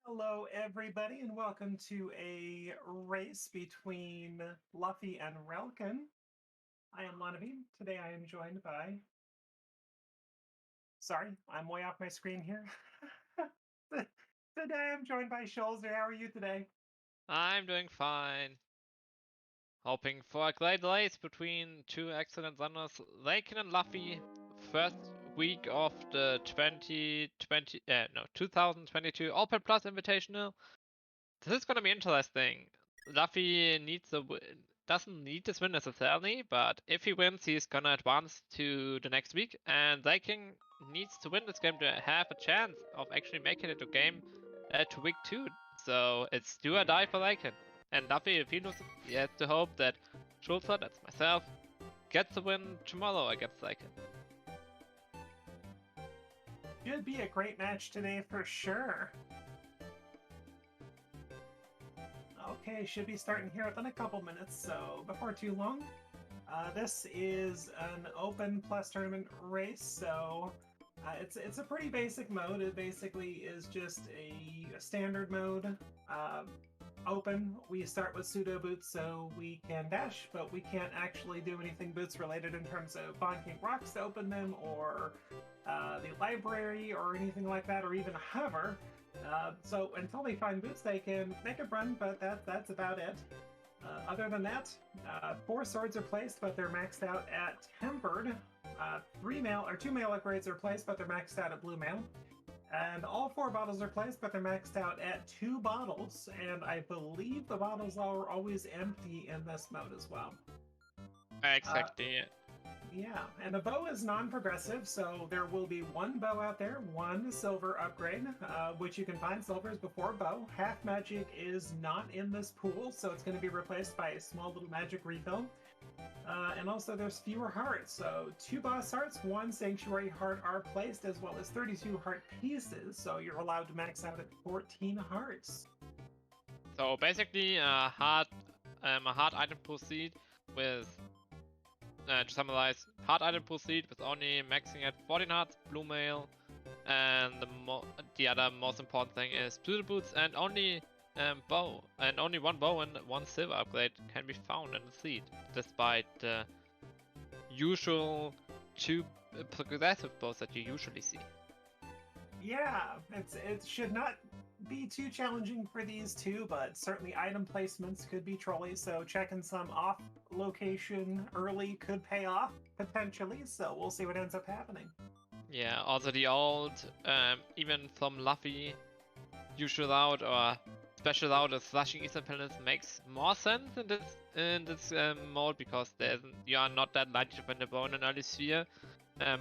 Hello, everybody, and welcome to a race between Luffy and Relkin. I am Luffy. Today I am joined by... Sorry, I'm way off my screen here. Today I'm joined by Scholzer. How are you today? I'm doing fine. Hoping for a great race between two excellent runners, Relkin and Luffy. First week of the 2022 Open Plus Invitational. This is gonna be interesting. Luffy doesn't need this win necessarily, but if he wins, he's gonna advance to the next week, and Relkin needs to win this game to have a chance of actually making it to to week 2. So it's do or die for Relkin. And Luffy, if he loses, he has to hope that Schulzer, that's myself, gets the win tomorrow against Relkin. Should be a great match today for sure. Okay, should be starting here within a couple minutes, so before too long. This is an open plus tournament race, so it's a pretty basic mode. It basically is just a standard mode. Open. We start with pseudo boots so we can dash, but we can't actually do anything boots related in terms of bonking rocks to open them, or the library, or anything like that, or even hover. So until they find boots, they can make a run, but that's about it. Other than that, 4 swords are placed, but they're maxed out at tempered. 2 mail upgrades are placed, but they're maxed out at blue mail. And all 4 bottles are placed, but they're maxed out at 2 bottles. And I believe the bottles are always empty in this mode as well. Exactly. Yeah, and the bow is non-progressive, so there will be 1 bow out there, 1 silver upgrade, which you can find silvers before bow. Half magic is not in this pool, so it's going to be replaced by a small little magic refill. And also there's fewer hearts, so 2 boss hearts, 1 sanctuary heart are placed, as well as 32 heart pieces, so you're allowed to max out at 14 hearts. So basically, a hard item proceed with. To summarize, hard item proceed with only maxing at 14 hearts, blue mail, and the other most important thing is pseudo boots and only bow, and only 1 bow and 1 silver upgrade can be found in the seed, despite the usual 2 progressive bows that you usually see. Yeah, it should not be too challenging for these two, but certainly item placements could be trolly, so checking some off location early could pay off, potentially, so we'll see what ends up happening. Yeah, also the old, even from Luffy, usual out or special out of slashing Eastern Palace makes more sense in this mode, because you are not that likely to find a bow in an early sphere,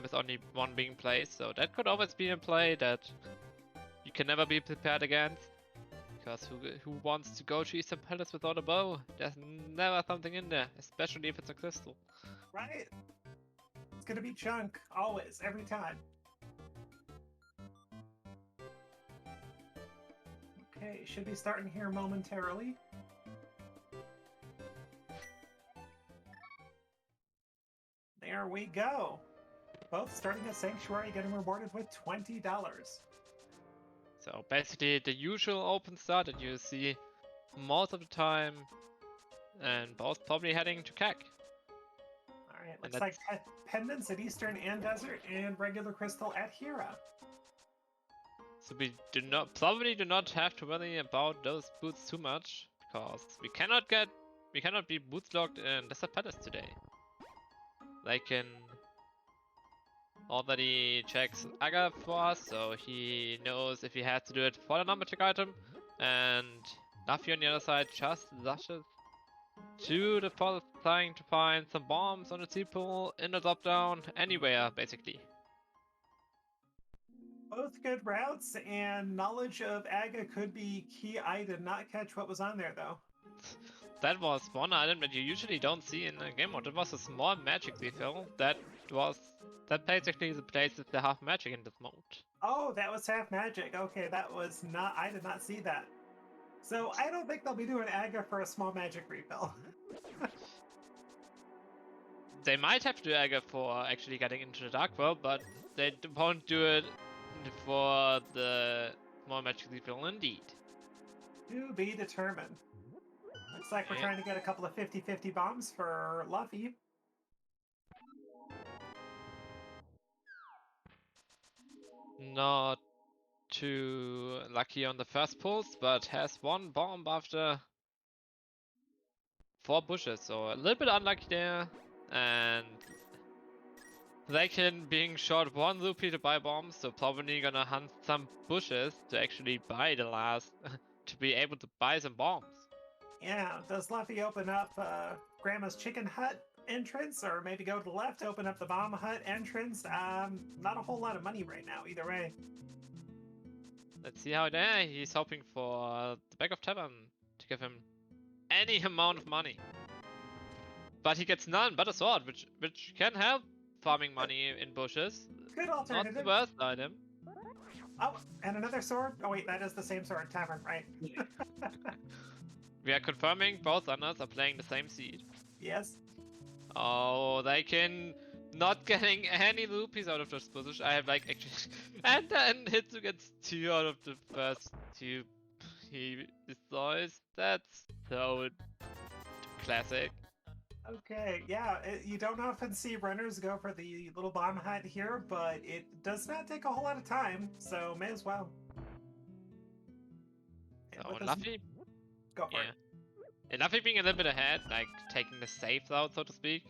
with only 1 being placed, so that could always be a play that you can never be prepared against, because who wants to go to Eastern Palace without a bow? There's never something in there, especially if it's a crystal. Right? It's gonna be chunk, always, every time. Okay, should be starting here momentarily. There we go. Both starting a sanctuary, getting rewarded with $20. So basically the usual open start that you see most of the time, and both probably heading to CAC. Alright, looks like pendants at Eastern and Desert, and regular crystal at Hira. So we probably do not have to worry about those boots too much, because we cannot be boots locked in Desert Palace today. Relkin already checks Aga for us, so he knows if he has to do it for the number check item, and Luffy on the other side just rushes to the forest, trying to find some bombs on the sea pool, in the drop down, anywhere basically. Both good routes, and knowledge of Aga could be key. I did not catch what was on there, though. That was one item that you usually don't see in a game mode. It was a small magic refill that basically replaces the half magic in this mode. Oh, that was half magic. Okay, that was not... I did not see that. So I don't think they'll be doing Aga for a small magic refill. They might have to do Aga for actually getting into the Dark World, but they won't do it for the more magically full indeed. To be determined. Looks like we're Yeah. trying to get a couple of 50-50 bombs for Luffy. Not too lucky on the first pulse, but has one bomb after 4 bushes, so a little bit unlucky there. And relkin being short 1 rupee to buy bombs, so probably gonna hunt some bushes to actually buy the last, to be able to buy some bombs. Yeah, does Luffy open up Grandma's Chicken Hut entrance, or maybe go to the left, open up the Bomb Hut entrance? Not a whole lot of money right now, either way. Let's see how there. He's hoping for the back of Tavern to give him any amount of money. But he gets none but a sword, which can help farming money in bushes. Good Not the alternative. worst item. Oh, and another sword? Oh wait, that is the same sword Tavern, right? We are confirming both runners are playing the same seed. Yes. Oh, they can not getting any rupees out of this position. I have like actually, and then Hitsu gets 2 out of the first 2 he destroys. That's so classic. Okay, yeah, you don't often see runners go for the little bomb hut here, but it does not take a whole lot of time, so may as well. So With this- Luffy, Go for yeah. And Luffy being a little bit ahead, like taking the safe route, so to speak.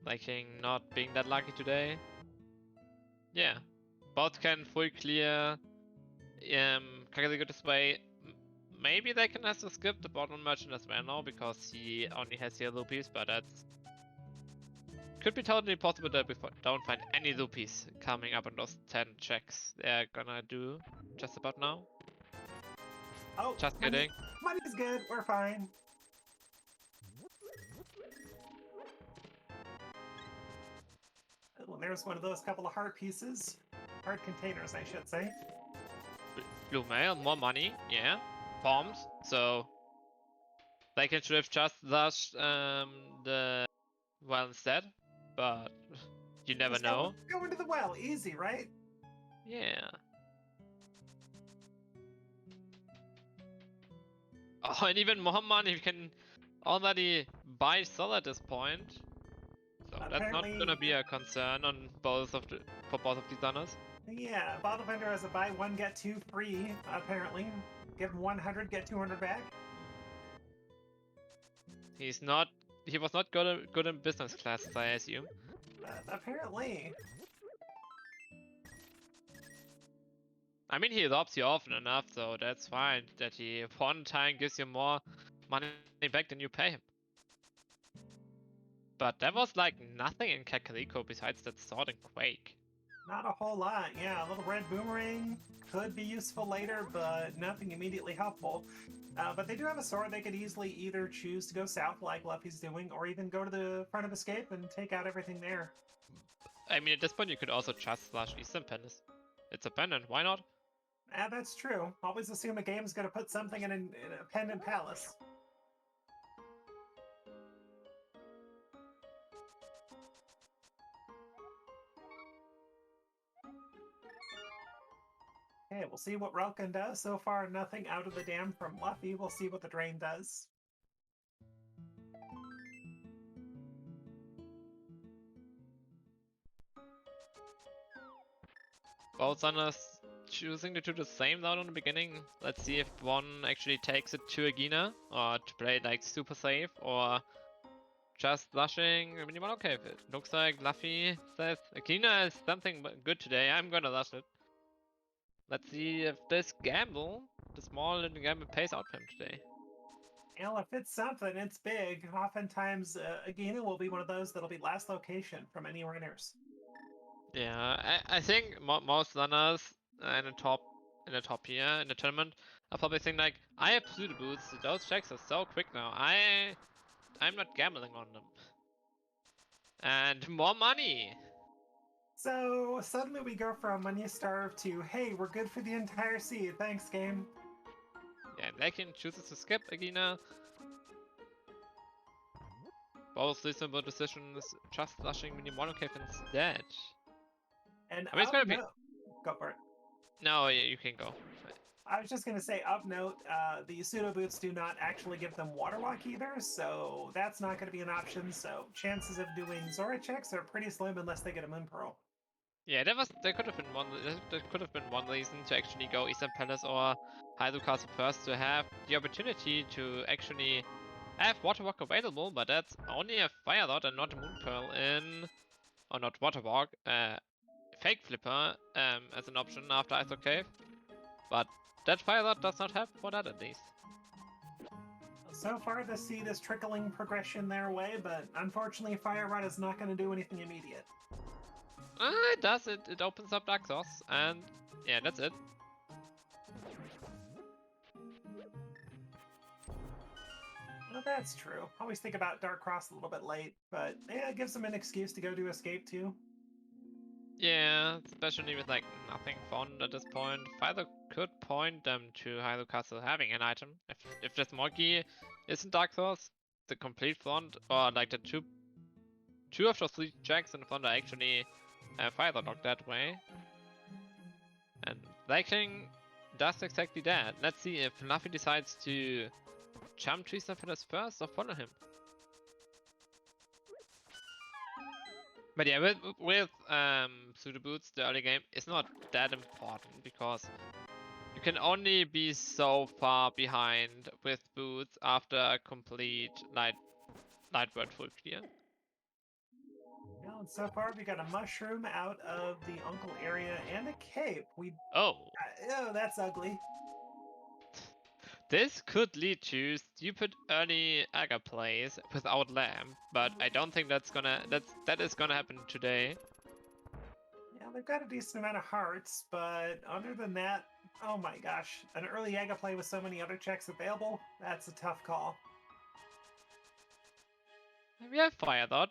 Liking not being that lucky today. Yeah. Both can full clear. Kakadego this way. Maybe they can also skip the bottom merchant as well now, because he only has 0 rupees, but that's could be totally possible that we don't find any rupees coming up on those 10 checks they're gonna do just about now. Oh, Just kidding. Money's good, we're fine. Well, there's one of those couple of heart pieces. Heart containers, I should say. Blue mail, more money, yeah. Bombs, so they can should have just rushed the well instead, but you never Just know. Go into the well, easy, right? Yeah. Oh, and even more money we can already buy Sol at this point. So that's not gonna be a concern on both of the for both of these runners. Yeah, bottle vendor has a buy 1 get 2 free, apparently. Give him 100, get 200 back. He was not good in business classes, I assume. Apparently. I mean, he robs you often enough, so that's fine. That he one time gives you more money back than you pay him. But there was like nothing in Kakariko besides that sword and Quake. Not a whole lot, yeah. A little red boomerang could be useful later, but nothing immediately helpful. But they do have a sword. They could easily either choose to go south like Luffy's doing, or even go to the front of Escape and take out everything there. I mean, at this point you could also just slash Eastern Pendant. It's a pendant, why not? That's true. Always assume a game's going to put something in a pendant palace. Okay, we'll see what relkin does. So far, nothing out of the dam from Luffy. We'll see what the drain does. Both runners choosing to do the same route on the beginning. Let's see if one actually takes it to Agina, or to play like super safe, or just rushing. I mean, well, okay, if it looks like Luffy says Agina is something good today, I'm gonna rush it. Let's see if this gamble, the small little gamble, pays out for him today. Well, if it's something, it's big. Oftentimes, Agina will be one of those that'll be last location from any runners. Yeah, I think most runners in the top here in the tournament are probably thinking like, I have pseudo boots. Those checks are so quick now. I'm not gambling on them. And more money. So suddenly we go from money starve to, hey, we're good for the entire seed. Thanks, game. Yeah, relkin chooses to skip Agina. Both reasonable decisions, just rushing Mini Monocave instead. And I mean, it's gonna be Go for it. No, you can go. I was just going to say, up note, the pseudo boots do not actually give them water walk either, so that's not going to be an option. So chances of doing Zora checks are pretty slim unless they get a Moon Pearl. Yeah, there could have been one. There could have been one reason to actually go Eastern Palace or Hyrule Castle first, to have the opportunity to actually have Water Walk available, but that's only a Fire Rod and not a Moon Pearl in, or not Water Walk, Fake Flipper as an option after Ice Rock Cave. But that Fire Rod does not have for that at least. So far, they see this trickling progression their way, but unfortunately, Fire Rod is not going to do anything immediate. It does. It opens up Dark Sauce, and yeah, that's it. Well, that's true. Always think about Dark Cross a little bit late, but yeah, it gives them an excuse to go to Escape too. Yeah, especially with like nothing fun at this point. Father could point them to Hyrule Castle having an item. If this Monkey isn't Dark Souls, the complete front, or like the two of those 3 jacks in front are actually Fire Dog that way. And Relkin does exactly that. Let's see if Luffy decides to jump to Eastern Palace first or follow him. But yeah, with pseudo boots, the early game is not that important because you can only be so far behind with boots after a complete light world full clear. Well, and so far we got a mushroom out of the Uncle area and a cape. Oh, Oh, that's ugly. this could lead to stupid early Aga plays without lamp, but I don't think that is gonna happen today. Yeah, they've got a decent amount of hearts, but other than that, oh my gosh, an early Aga play with so many other checks available, that's a tough call. We have Fire Dot.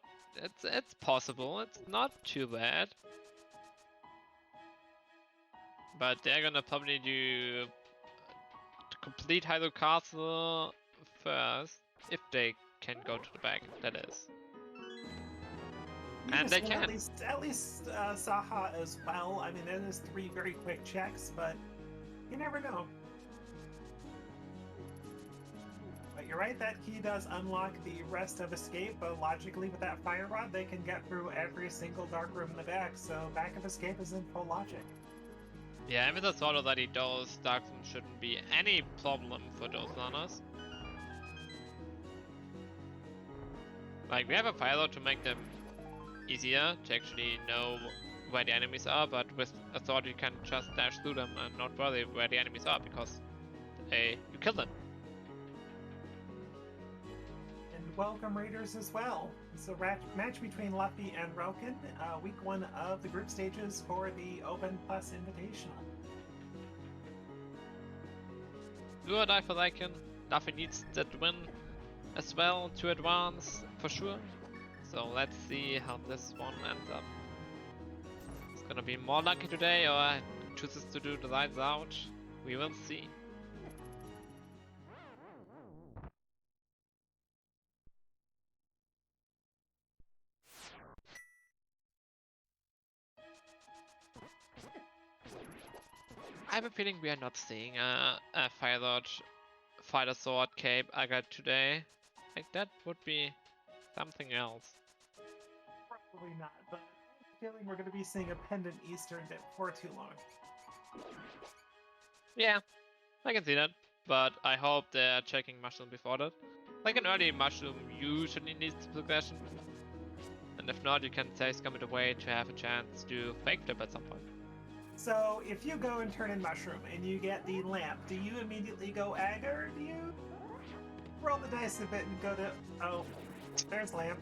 It's possible. It's not too bad. But they're gonna probably do complete Hyrule Castle first, if they can go to the back, that is. And they can. At least Saha as well. I mean, that is 3 very quick checks, but you never know. But you're right, that key does unlock the rest of Escape, but logically with that Fire Rod, they can get through every single dark room in the back, so back of Escape is in full logic. Yeah, with the thought already, those dark rooms shouldn't be any problem for those runners. Like, we have a Fire Rod to make them easier to actually know where the enemies are, but with a thought you can just dash through them and not worry where the enemies are because you kill them. And welcome Raiders as well. It's a match between Luffy and Relkin, week 1 of the group stages for the Open Plus Invitational. Do or die for Relkin. Luffy needs that win as well to advance for sure. So let's see how this one ends up. It's gonna be more lucky today, or chooses to do the lights out. We will see. I have a feeling we are not seeing a Fire Lord, Fighter Sword, Cape Aga today. Like, that would be something else. Probably not, but I have a feeling we're going to be seeing a Pendant Eastern before too long. Yeah, I can see that, but I hope they're checking Mushroom before that. Like, an early Mushroom usually needs progression, and if not, you can say scum it away to have a chance to fake flip at some point. So, if you go and turn in Mushroom and you get the lamp, do you immediately go Aga, or do you roll the dice a bit and go to... Oh, there's lamp.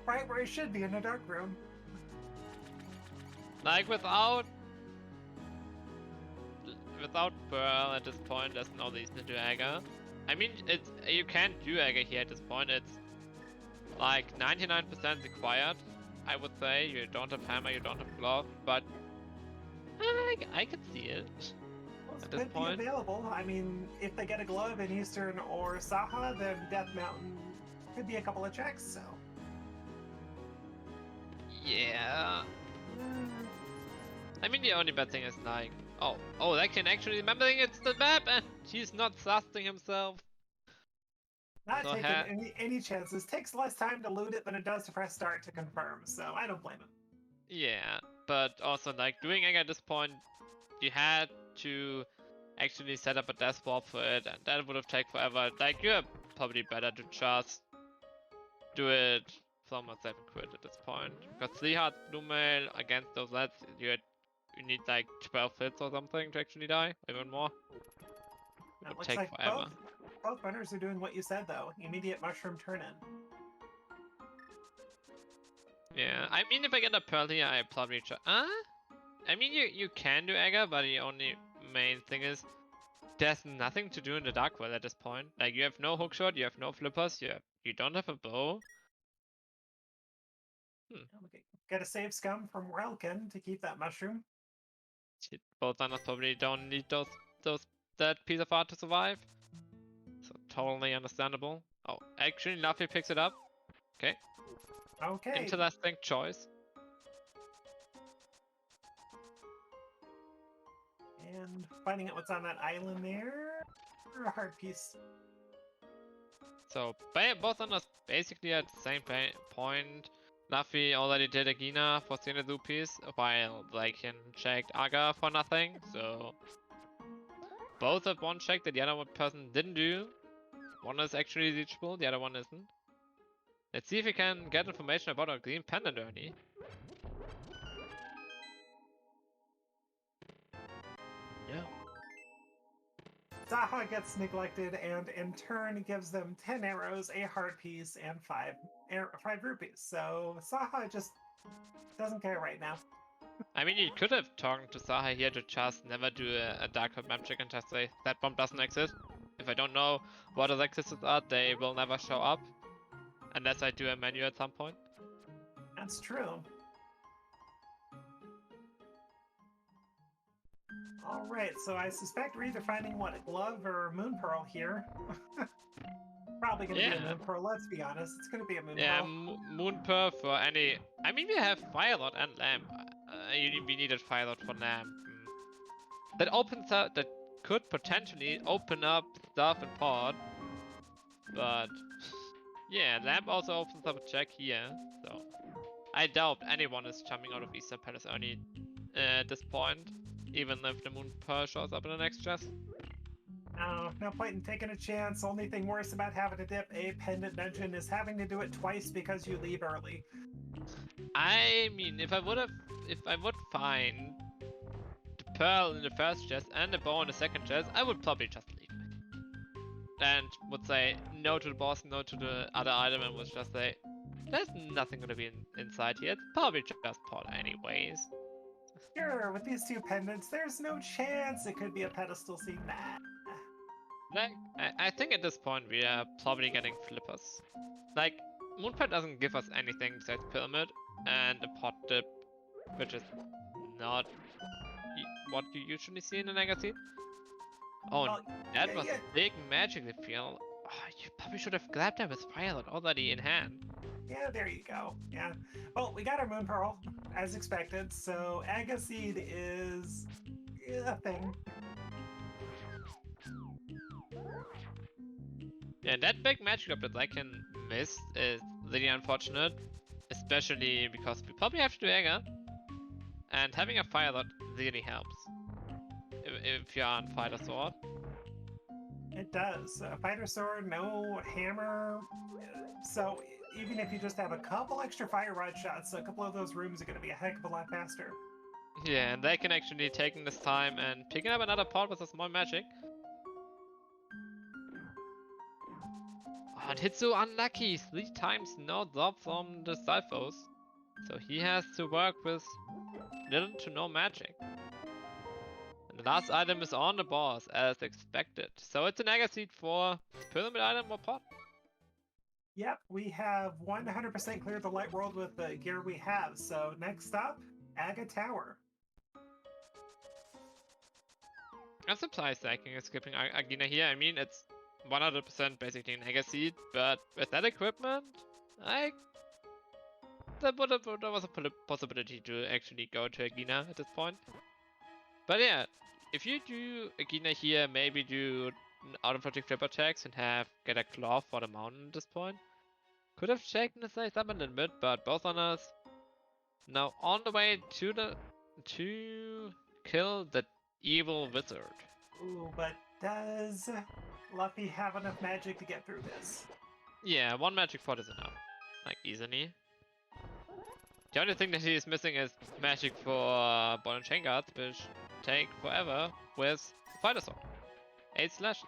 Right where it should be, in a dark room. Like, without Pearl at this point, there's no reason to do Aga. I mean, you can't do Aga here at this point. It's like 99% required, I would say. You don't have hammer, you don't have glove, but I can see it. Well, at this point. Be available. I mean, if they get a glove in Eastern or Saha, then Death Mountain could be a couple of checks, so... Yeah. I mean, the only bad thing is like, oh, that can actually remembering it's the map and he's not trusting himself. Not So taking any chances. Takes less time to loot it than it does to press start to confirm, so I don't blame him. yeah, but also like doing egg at this point, you had to actually set up a death swap for it, and that would have taken forever. Like, you're probably better to just do it from a 7 crit at this point. Because 3 hearts blue mail against those lads, you need like 12 hits or something to actually die, even more. It would Looks take like forever. both runners are doing what you said though. Immediate mushroom turn in. Yeah, I mean, if I get a pearl here, I probably I mean, you can do Egger, but the only main thing is there's nothing to do in the dark world at this point. Like, you have no hookshot, you have no flippers, you don't have a bow. Get a save scum from relkin to keep that mushroom. Both runners probably don't need that piece of art to survive. So totally understandable. Oh, actually Luffy picks it up. Okay. Okay. Interesting choice. And finding out what's on that island there. A hard piece. So both runners basically at the same point. Luffy already did a Gina for 300 rupees, while Relkin checked Aga for nothing, so both have one check that the other one person didn't do. One is actually reachable, the other one isn't. Let's see if we can get information about our green pendant early. Yeah. Zaha gets neglected and in turn gives them 10 arrows, a heart piece, and 5 rupees. So Zaha just doesn't care right now. I mean, you could have talked to Saha here to just never do a dark hole map check and just say that bomb doesn't exist. If I don't know what the exists are, they will never show up. Unless I do a menu at some point. That's true. Alright, so I suspect we're either finding, what, a glove or a moon pearl here. Probably gonna be a moon pearl, let's be honest. It's gonna be a moon pearl. Yeah, moon pearl for any... I mean, we have fire rod and lamp. We needed fire rod for lamp. That opens up... That could potentially open up stuff in pod. But... yeah, lamp also opens up a check here. So... I doubt anyone is jumping out of Eastern Palace early at this point. Even if the moon pearl shows up in the next chest. No point in taking a chance. Only thing worse about having to dip a pendant dungeon is having to do it twice because you leave early. I mean, if I would find the pearl in the first chest and the bow in the second chest, I would probably just leave. And would say no to the boss, no to the other item, and would just say, there's nothing gonna be inside here. It's probably just pot anyways. Sure, with these two pendants, there's no chance it could be a pedestal scene. Nah. Like, I think at this point we are probably getting flippers. Like, Moonpad doesn't give us anything besides Pyramid and a pot dip, which is not what you usually see in a magazine. Oh, well, that was a big magic feel. Oh, you probably should have grabbed that with Firelight already in hand. Yeah, there you go. Yeah. Well, we got our Moon Pearl, as expected, so Agaseed is a thing. Yeah, that big magic up that I can miss is really unfortunate. Especially because we probably have to do Egger. And having a fire rod really helps. If you're on fighter sword. It does. Fighter sword, no hammer. So even if you just have a couple extra fire rod shots, a couple of those rooms are going to be a heck of a lot faster. Yeah, and they can actually take this time and picking up another pot with a small magic. Oh, and Hitsu unlucky, 3 times no drop from the Stalfos. So he has to work with little to no magic. And the last item is on the boss, as expected. So it's an Agaseed for Pyramid item or pot. Yep, we have 100% cleared the light world with the gear we have. So next up, Aga Tower. I'm surprised Viking is skipping Agina here. I mean, it's 100% basically an Agaseed, but with that equipment, there was a possibility to actually go to Agina at this point. But yeah, if you do Agina here, maybe do automatic flip attacks and get a claw for the mountain at this point. Could have shaken the size up a little bit, but both on us now on the way to kill the evil wizard. Ooh, but does Luffy have enough magic to get through this? Yeah, one magic pot is enough. Like, easily. The only thing that he is missing is magic for Ball and Chain Guards, which take forever with Fighter Sword. 8 slashes.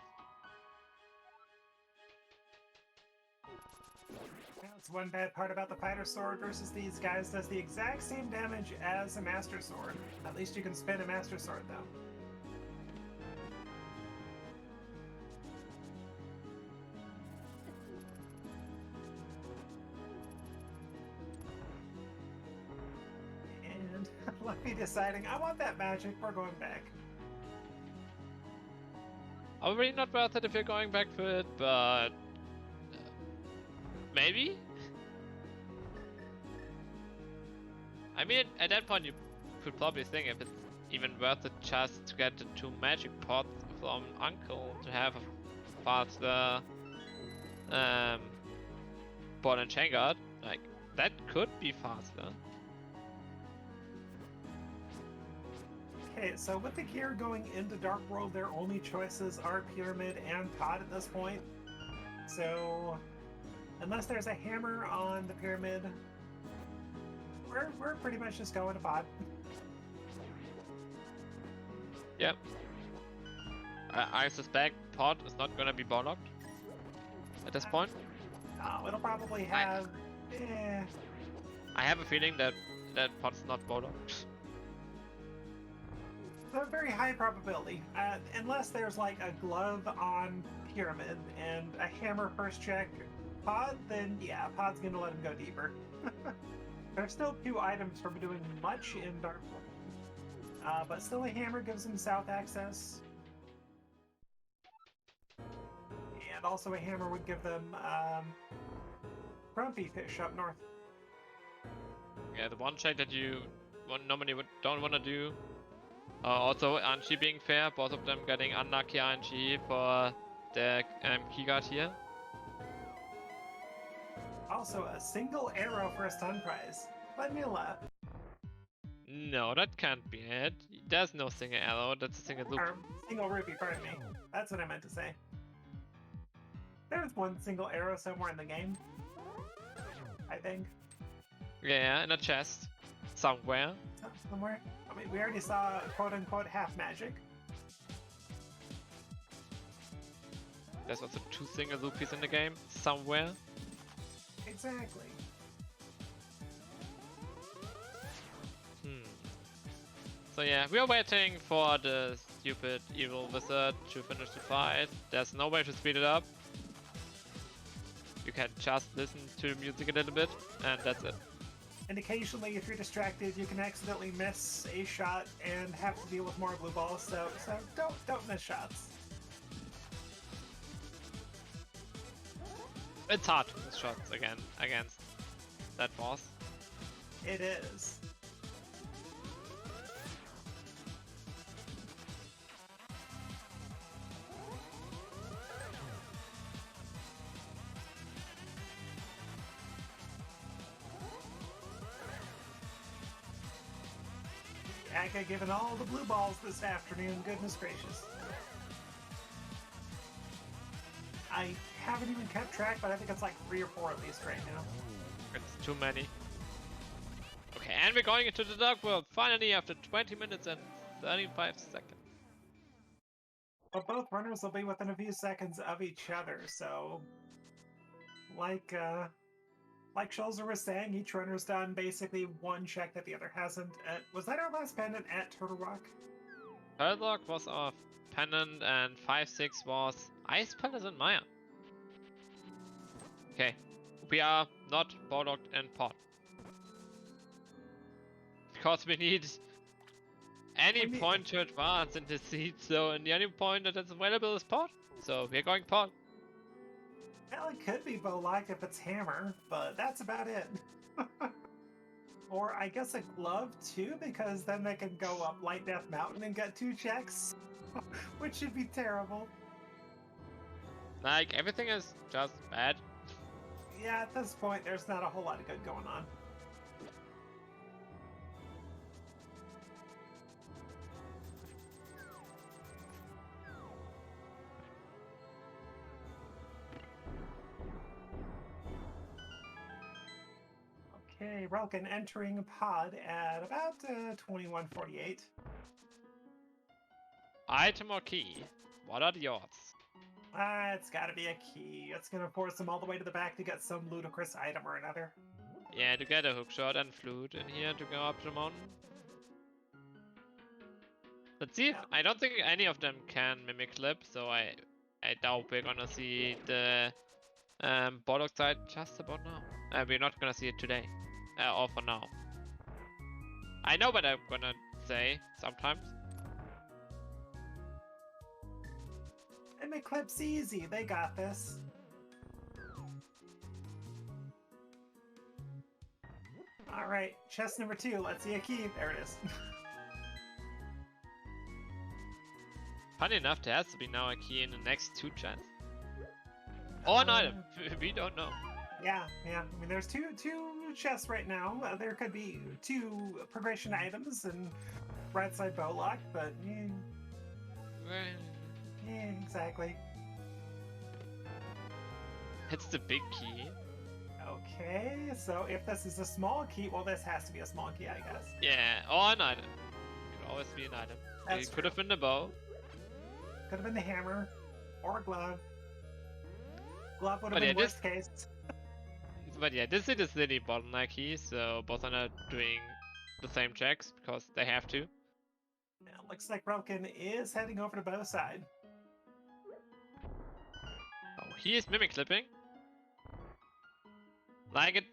That's one bad part about the Fighter Sword versus these guys. Does the exact same damage as a Master Sword. At least you can spin a Master Sword, though. And Luffy deciding, I want that magic, we're going back. Probably not worth it if you're going back for it, but maybe? I mean, at that point you could probably think if it's even worth it just to get the 2 magic pots from Uncle to have a faster Ball and Chain Guard. Like, that could be faster. Okay, so with the gear going into Dark World, their only choices are Pyramid and Pod at this point. So, unless there's a hammer on the Pyramid, we're pretty much just going to Pod. Yep. I suspect Pod is not gonna be ball locked at this point. No, it'll probably have... I have a feeling that Pod's not ball locked. A very high probability. Unless there's like a glove on Pyramid and a hammer first check Pod, then yeah, Pod's gonna let him go deeper. There's still 2 items from doing much in Dark World. But still a hammer gives him south access. And also a hammer would give them Grumpy Fish up north. Yeah, the one check that you normally don't want to do. Also, Anchi being fair, both of them getting unlucky RNG for the keyguard here. Also, a single arrow for a stun prize. Let me laugh. No, that can't be it. There's no single arrow, that's a single loop. Or single rupee, pardon me. That's what I meant to say. There's one single arrow somewhere in the game. I think. Yeah, in a chest. Somewhere. Somewhere. I mean, we already saw quote-unquote half magic. There's also 2 single loopies in the game. Somewhere. Exactly. So yeah, we are waiting for the stupid evil wizard to finish the fight. There's no way to speed it up. You can just listen to the music a little bit, and that's it. And occasionally, if you're distracted, you can accidentally miss a shot and have to deal with more blue balls. So don't miss shots. It's hard to miss shots again against that boss. It is. Akka given all the blue balls this afternoon, goodness gracious. I haven't even kept track, but I think it's like 3 or 4 at least right now. It's too many. Okay, and we're going into the Dark World, finally, after 20 minutes and 35 seconds. But both runners will be within a few seconds of each other, so... Like Schulzer was saying, each runner's done basically one check that the other hasn't. Was that our last pendant at Turtle Rock? Turtle Rock was off pendant and 5-6 was Ice Palace and Maya. Okay, we are not ball locked in pot. Because we need any point to advance in this seed, so and the only point that is available is pot. So we're going pot. Well, it could be bow locked if it's hammer, but that's about it. Or I guess a glove too, because then they can go up Light Death Mountain and get 2 checks, which should be terrible. Like, everything is just bad. Yeah, at this point, there's not a whole lot of good going on. Okay, Relkin entering pod at about 21:48. Item or key? What are the odds? It's gotta be a key. It's gonna force him all the way to the back to get some ludicrous item or another. Yeah, to get a hookshot and flute in here to go up to the mountain. Let's see. Yeah. I don't think any of them can mimic clip, so I doubt we're gonna see the Bollock side just about now. We're not gonna see it today, or for now. I know what I'm gonna say sometimes. And Eclipse easy. They got this. All right, chest number 2. Let's see a key. There it is. Funny enough, there has to be now a key in the next 2 chests. Or an item. We don't know. Yeah. I mean, there's two chests right now. There could be 2 progression items and right side bow lock, but yeah, exactly. It's the big key. Okay, so if this is a small key, well, this has to be a small key, I guess. Yeah, or an item. It could always be an item. That's It could have been the bow. Could have been the hammer or a glove. Glove would have But been yeah, worst case. But yeah, this is the city bottleneck key, so both are not doing the same checks because they have to. Yeah, looks like Relkin is heading over to bow side. Oh, he is mimic clipping. Like,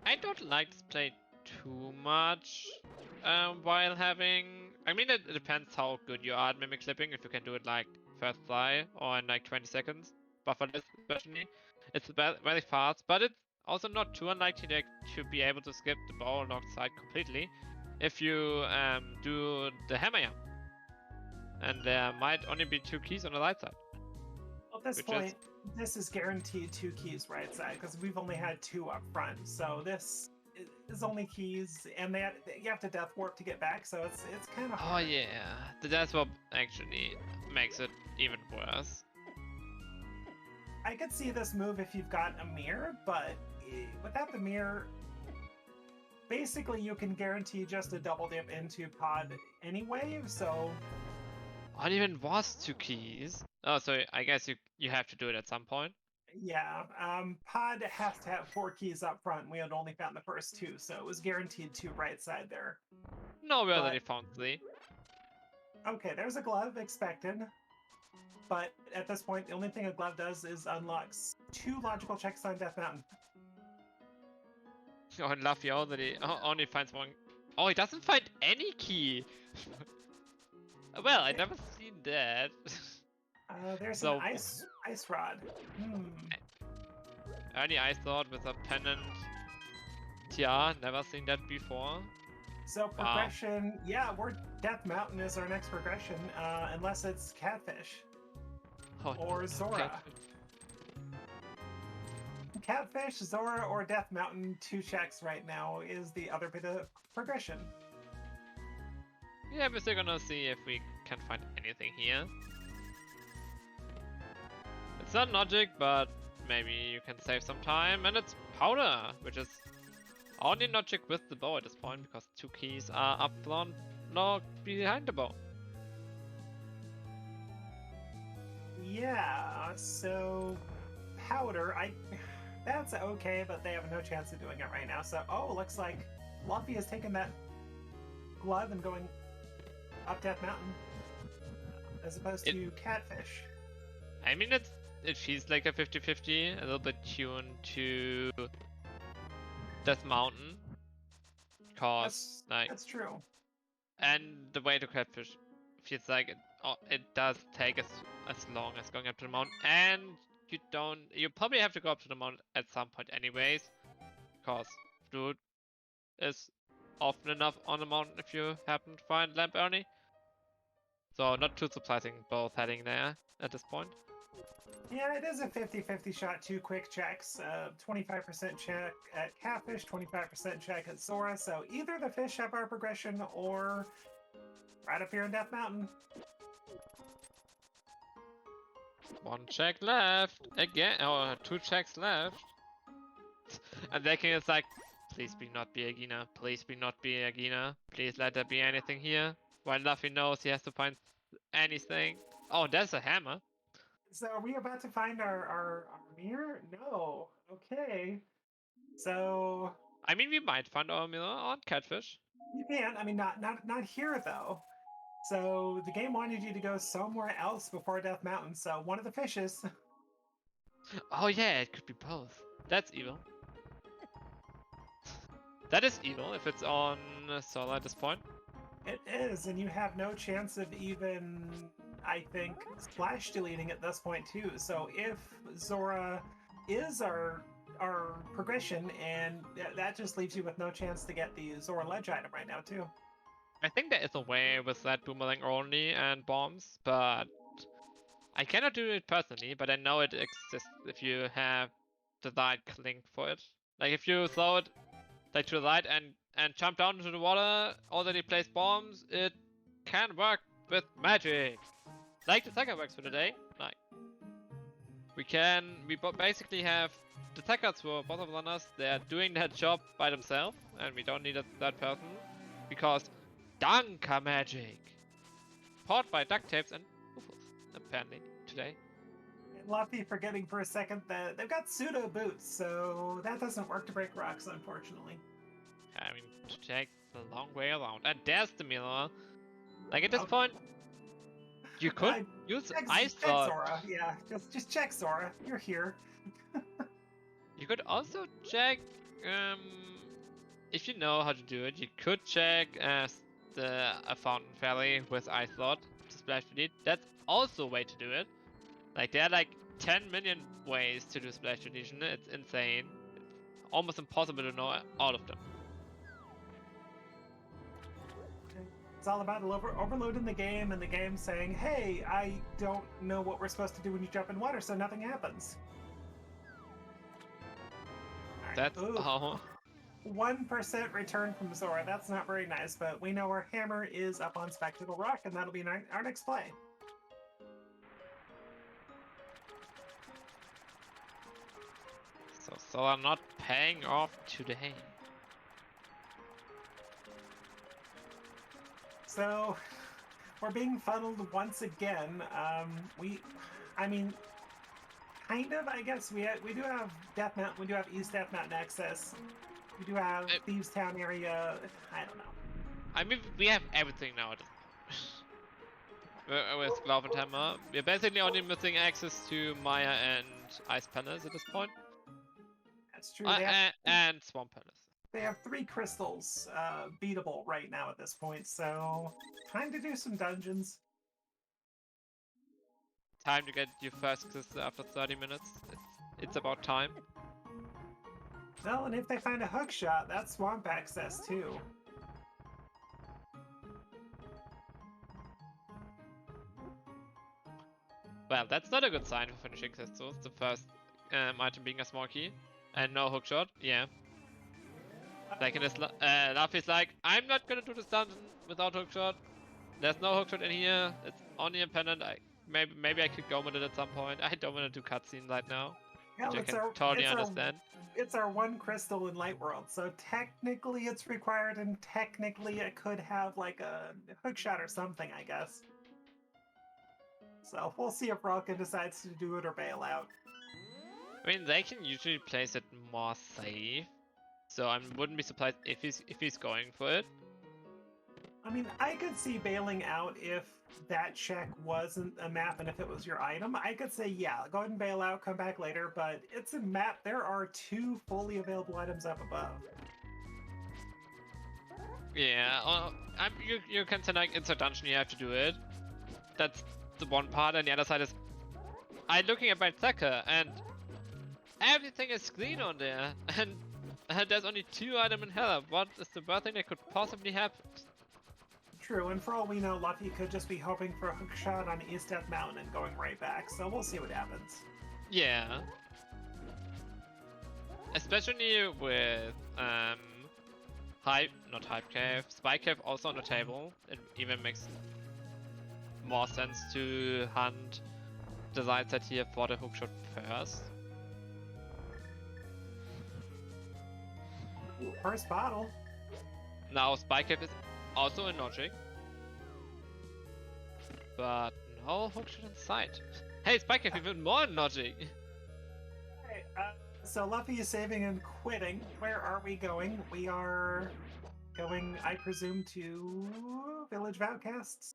I don't like this play too much while having... I mean, it depends how good you are at mimic clipping, if you can do it like first fly or in like 20 seconds. But for this especially, it's very fast, but it's also not too unlikely to be able to skip the bow lock side completely if you do the hammer jump. And there might only be 2 keys on the right side. Well, at this point, this is guaranteed 2 keys right side because we've only had 2 up front. So this is only keys, and you have to death warp to get back. So it's kind of hard. Oh yeah, the death warp actually makes it even worse. I could see this move if you've got a mirror, but without the mirror, basically you can guarantee just a double dip into pod anyway. So. Not even was 2 keys. Oh, so I guess you have to do it at some point. Yeah, pod has to have 4 keys up front. We had only found the first 2, so it was guaranteed 2 right side there. No, we already found 3. Okay, there's a glove expected. But at this point, the only thing a glove does is unlocks 2 logical checks on Death Mountain. Oh, and Luffy only finds 1. Oh, he doesn't find any key. Well, I never seen that. There's an ice rod. Early ice rod with a pendant. Yeah, never seen that before. So progression, yeah, Death Mountain is our next progression, unless it's Catfish. Oh, or Zora. Catfish, Zora, or Death Mountain, 2 checks right now is the other bit of progression. Yeah, we're still gonna see if we can find anything here. It's not logic, but maybe you can save some time, and it's powder, which is only logic with the bow at this point, because 2 keys are up front, not behind the bow. Yeah, so powder, that's okay, but they have no chance of doing it right now. So, looks like Luffy has taken that glove and going up Death Mountain, as opposed to Catfish. I mean, it feels like a 50-50, a little bit tuned to Death Mountain, cause that's true. And the way to Catfish feels like it does take as long as going up to the mountain, and you probably have to go up to the mountain at some point anyways, because Flute is often enough on the mountain if you happen to find Lamp Ernie. So not too surprising both heading there at this point. Yeah, it is a 50-50 shot, 2 quick checks. 25% check at Catfish, 25% check at Zora. So either the fish have our progression or right up here in Death Mountain. 1 check left again. Oh, 2 checks left. And Relkin is like, please be not be Agina. Please be not be Agina. Please let there be anything here. While Luffy knows he has to find anything. Oh, there's a hammer. So are we about to find our mirror? No. Okay. So I mean, we might find our mirror on Catfish. you can. I mean, not here though. So the game wanted you to go somewhere else before Death Mountain. So one of the fishes. Oh yeah, it could be both. That's evil. That is evil if it's on Solo at this point. It is, and you have no chance of even, I think, splash deleting at this point too. So if Zora is our progression, and that just leaves you with no chance to get the Zora ledge item right now too. I think there is a way with that boomerang only and bombs, but I cannot do it personally, but I know it exists if you have the right link for it. Like if you throw it like to the right and jump down into the water, already placed bombs, it can work with magic. Like the Tekka works for today. Like we basically have the Tekkas for both of runners. They're doing their job by themselves, and we don't need a third person because Danka magic, powered by duct tapes and UFOs, apparently today. And Luffy forgetting for a second that they've got pseudo boots, so that doesn't work to break rocks, unfortunately. I mean, to take the long way around. And there's the mirror. Like at this point, you could use Ice Sword. Zora. Yeah, just check Zora. You're here. You could also check, if you know how to do it, you could check a Fountain Fairy with Ice Sword to splash delete. That's also a way to do it. Like there are like 10 million ways to do splash deletion. It's insane. It's almost impossible to know all of them. It's all about overloading the game, and the game saying, hey, I don't know what we're supposed to do when you jump in water, so nothing happens. Right. That's all. 1% return from Zora. That's not very nice, but we know our hammer is up on Spectacle Rock, and that'll be our next play. So I'm not paying off today. So we're being funneled once again. I mean, kind of. I guess we do have Death Mountain. We do have East Death Mountain access. We do have Thieves Town area. I don't know. I mean, we have everything now. With Glove and Hammer, we're basically only missing access to Maya and Ice Palace at this point. That's true. And Swamp Palace. They have 3 crystals beatable right now at this point, so time to do some dungeons. Time to get your first crystal after 30 minutes. It's about time. Well, and if they find a hook shot, that's swamp access too. Well, that's not a good sign for finishing crystals. The first item being a small key and no hook shot. Yeah. Like in this, Luffy's like, I'm not gonna do this dungeon without hookshot. There's no hookshot in here. It's only independent. Maybe I could go with it at some point. I don't want to do cutscene right now, which I can totally understand. It's our 1 crystal in Light World, so technically it's required, and technically it could have like a hookshot or something, I guess. So we'll see if Relkin decides to do it or bail out. I mean, they can usually place it more safe. So I wouldn't be surprised if he's going for it. I mean, I could see bailing out if that check wasn't a map and if it was your item. I could say, yeah, go ahead and bail out, come back later, but it's a map. There are 2 fully available items up above. Yeah, you can say like, it's a dungeon, you have to do it. That's the one part, and the other side is, I'm looking at my Tekka, and everything is green on there, and There's only 2 items in Heather. What is the worst thing that could possibly happen? True, and for all we know, Luffy could just be hoping for a hook shot on East Death Mountain and going right back, so we'll see what happens. Yeah. Especially with not Hype Cave, Spike Cave also on the table. It even makes more sense to hunt the side set here for the hookshot first. Ooh, first bottle. Now Spike Cave is also in logic, but no hookshot in sight. Hey, Spike Cave even more in logic. Okay, so Luffy is saving and quitting. Where are we going? We are going, I presume, to Village of Outcasts.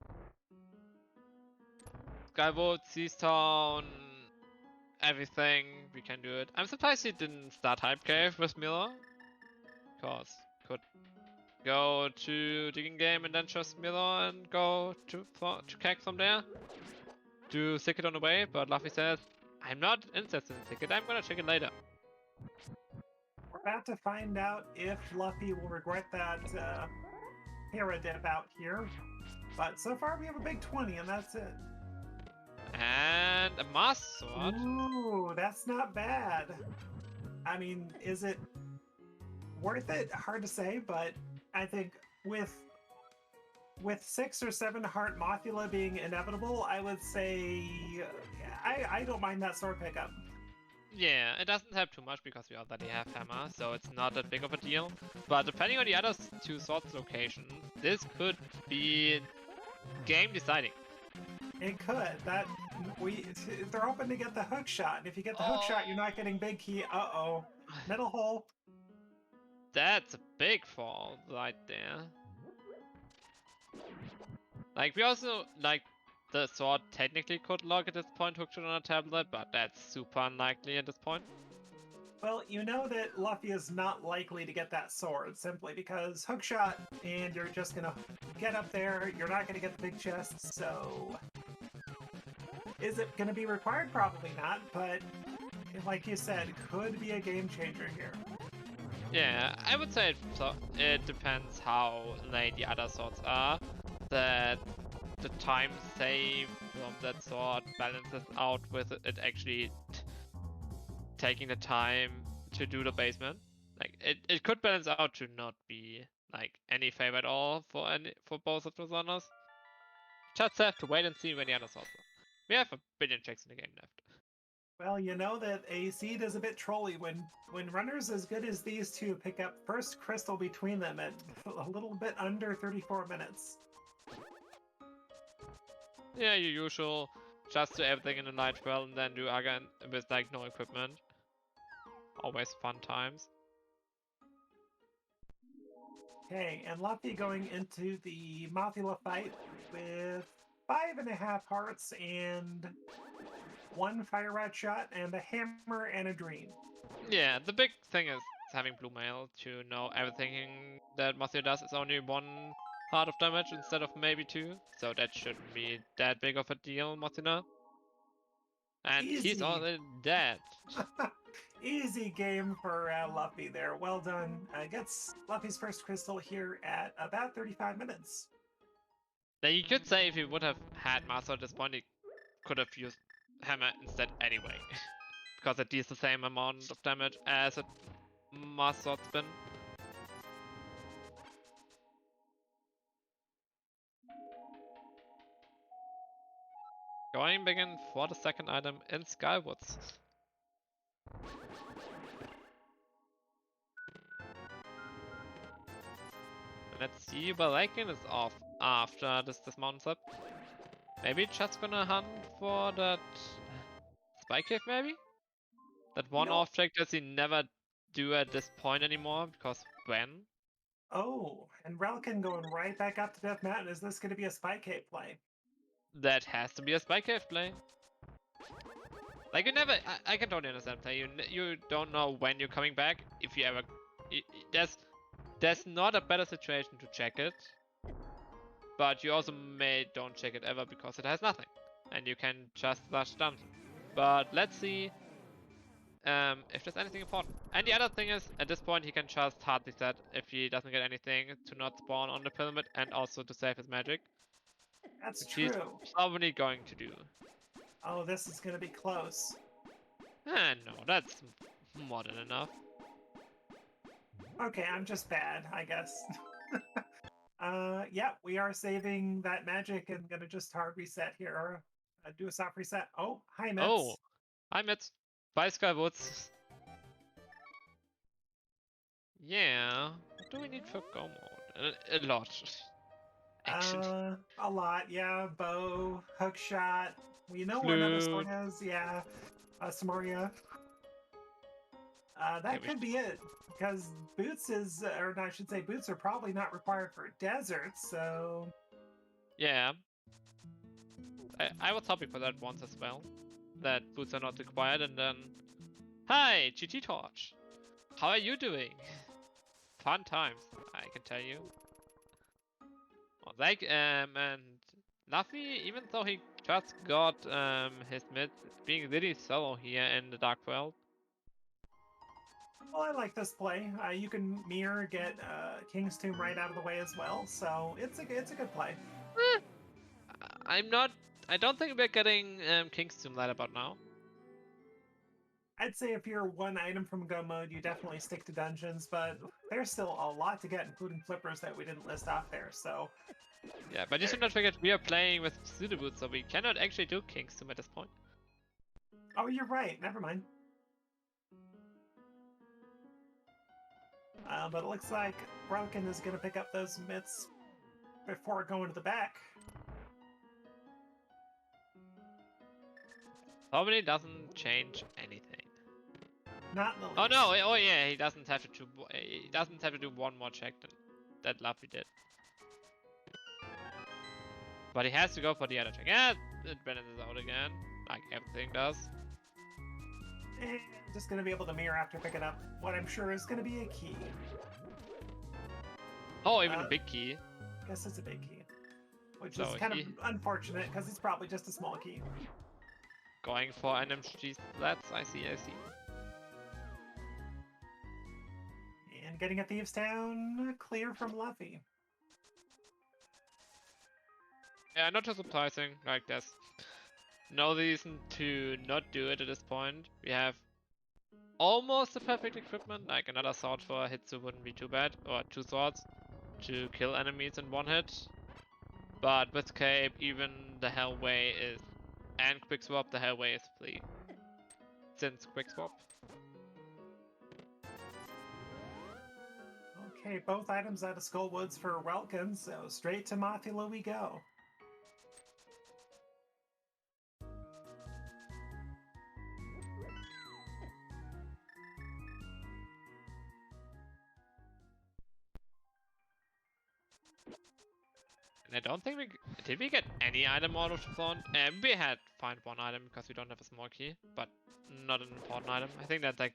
Skyboat, Seastown, everything, we can do it. I'm surprised he didn't start Hype Cave with Miller, because could go to Digging Game and then just Miller and go to Keg from there. Do Ticket on the way, but Luffy says, I'm not interested in Ticket, I'm gonna check it later. We're about to find out if Luffy will regret that Hera dip out here. But so far we have a big 20 and that's it. And a Master Sword. Ooh, that's not bad. I mean, is it worth it? Hard to say, but I think with 6 or 7 heart Mothula being inevitable, I would say I don't mind that sword pickup. Yeah, it doesn't help too much because we already have Hammer, so it's not that big of a deal. But depending on the other 2 swords locations, this could be game deciding. It could. They're hoping to get the hook shot, and if you get the hook shot, you're not getting big key. Uh-oh. Middle hole. That's a big fall right there. Like, we also, like, the sword technically could lock at this point, hooked on a tablet, but that's super unlikely at this point. Well, you know that Luffy is not likely to get that sword, simply because hook shot, and you're just gonna get up there, you're not gonna get the big chest, so... Is it gonna be required? Probably not, but like you said, could be a game changer here. Yeah, I would say it depends how late the other swords are. That the time saved from that sword balances out with it actually taking the time to do the basement. Like it could balance out to not be like any favor at all for both of the runners. Just have to wait and see when the other swords are. We have a billion checks in the game left. Well, you know that a seed is a bit trolly when runners as good as these two pick up first crystal between them at a little bit under 34 minutes. Yeah, your usual, just do everything in the night well and then do again with like no equipment. Always fun times. Okay, and Luffy going into the Mothula fight with 5.5 hearts and 1 fire rat shot and a hammer and a dream. Yeah, the big thing is having blue mail to know everything that Mothula does is only 1 heart of damage instead of maybe 2, so that shouldn't be that big of a deal, Mothula. And Easy. He's already dead. Easy game for Luffy there. Well done. Gets Luffy's first crystal here at about 35 minutes. Now you could say if he would have had Master at this point, he could have used Hammer instead anyway. Because it deals the same amount of damage as a Master Sword spin. Going begin for the second item in Skywoods. Let's see, relkin is off after this mounts up. Maybe just gonna hunt for that Spike Cave maybe? That one object that he never do at this point anymore, because when? Oh, and relkin going right back up to Death Mountain. Is this going to be a Spike Cave play? That has to be a Spike Cave play. Like you never, I can totally understand play. You don't know when you're coming back. If you ever, there's not a better situation to check it. But you also don't check it ever because it has nothing, and you can just rush dungeon. But let's see if there's anything important. And the other thing is, at this point, he can just hard reset if he doesn't get anything to not spawn on the pyramid and also to save his magic, That's which he's true. probably going to do. Oh, this is gonna be close. No, that's more than enough. Okay, I'm just bad, I guess. Yeah, we are saving that magic and gonna just hard reset here. Do a soft reset. Oh, hi, Mitz. Oh, I'm at Bicycle Woods. Yeah, what do we need for go mode? A lot. Actually. A lot, yeah. Bow, hook shot. We know where another sword Flute. is, yeah. Samaria. That Okay, could be it, because boots is, or no, I should say, boots are probably not required for deserts, so. yeah. I was hoping for that once as well. That boots are not required, and then. Hi, GT Torch! How are you doing? Fun times, I can tell you. Oh, like, and Luffy, even though he just got his mid, being really solo here in the Dark World. Well, I like this play. You can mirror, get King's Tomb right out of the way as well, so it's a good play. I don't think we're getting King's Tomb right about now. I'd say if you're one item from Go mode, you definitely stick to dungeons, but there's still a lot to get, including flippers that we didn't list off there, so. Yeah, but you should not forget we are playing with pseudo boots, so we cannot actually do King's Tomb at this point. Oh, you're right. Never mind. But it looks like Relkin is going to pick up those myths before going to the back. Probably doesn't change anything. Not in the least. Oh no! Oh yeah, he doesn't have to do. He doesn't have to do one more check than that Luffy did. But he has to go for the other check. Yeah, it balances out again, like everything does. And just going to be able to mirror after picking up what I'm sure is going to be a key. Oh, even a big key. I guess it's a big key. Which So is kind of unfortunate, because it's probably just a small key. Going for NMG slats, I see. And getting a Thieves Town clear from Luffy. Yeah, not too surprising. Like, there's no reason to not do it at this point. We have almost the perfect equipment. Like, another sword for Hitsu wouldn't be too bad. Or two swords to kill enemies in one hit. But with Cape, even the Hellway is... And Quick Swap, the Hellway is free. Since Quick Swap. Okay, both items out of Skullwoods for Relkin, so straight to Mothula we go. And I don't think we... Did we get any item out of the front? We had find one item because we don't have a small key, but not an important item. I think that's like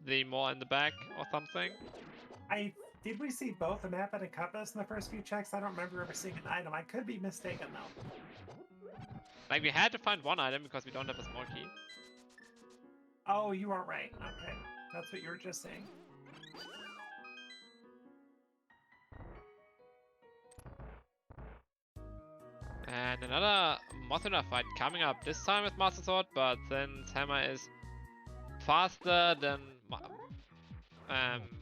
the more in the back or something. Did we see both a map and a compass in the first few checks? I don't remember ever seeing an item. I could be mistaken though. Like, we had to find one item because we don't have a small key. Oh, you are right. Okay, that's what you were just saying. And another Mothula fight coming up, this time with Master Sword, but then Hammer is faster than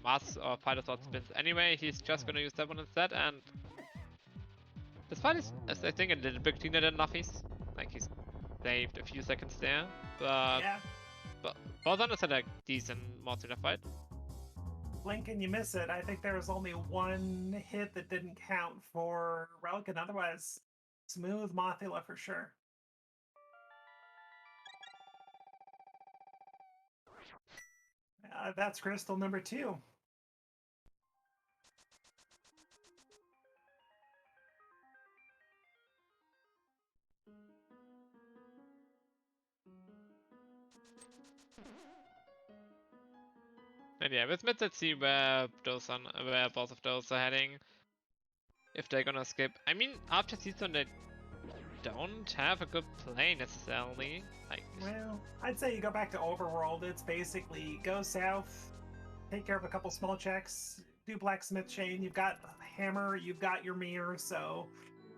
Master or Fighter Sword spins anyway. He's just gonna use that one instead, and this fight is, I think, a little bit cleaner than Luffy's. Like, he's saved a few seconds there, but Yeah. But both of us had a decent Mothula fight. Blink and you miss it. I think there was only one hit that didn't count for Relkin. Otherwise, smooth Mothula for sure. That's crystal number 2. And yeah, with mid, let's see where both of those are heading. If they're gonna skip. I mean, after season, they don't have a good play necessarily. Like, Well, I'd say you go back to Overworld. It's basically go south, take care of a couple small checks, do Blacksmith Chain. You've got Hammer, you've got your mirror, so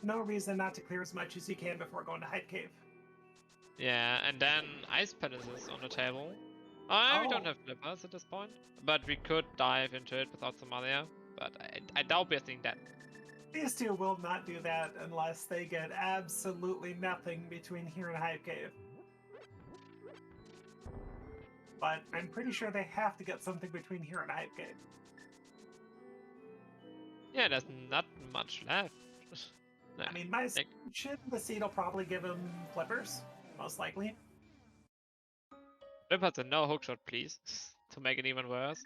no reason not to clear as much as you can before going to Hype Cave. yeah, and then Ice Palace is on the table. We don't have flippers at this point, but we could dive into it without Somalia. But I doubt we're seeing that. These two will not do that unless they get absolutely nothing between here and Hype Cave. But I'm pretty sure they have to get something between here and Hype Cave. Yeah, there's not much left. I mean, my assumption, the seed will probably give him flippers, most likely. Flippers and no hookshot, please, to make it even worse.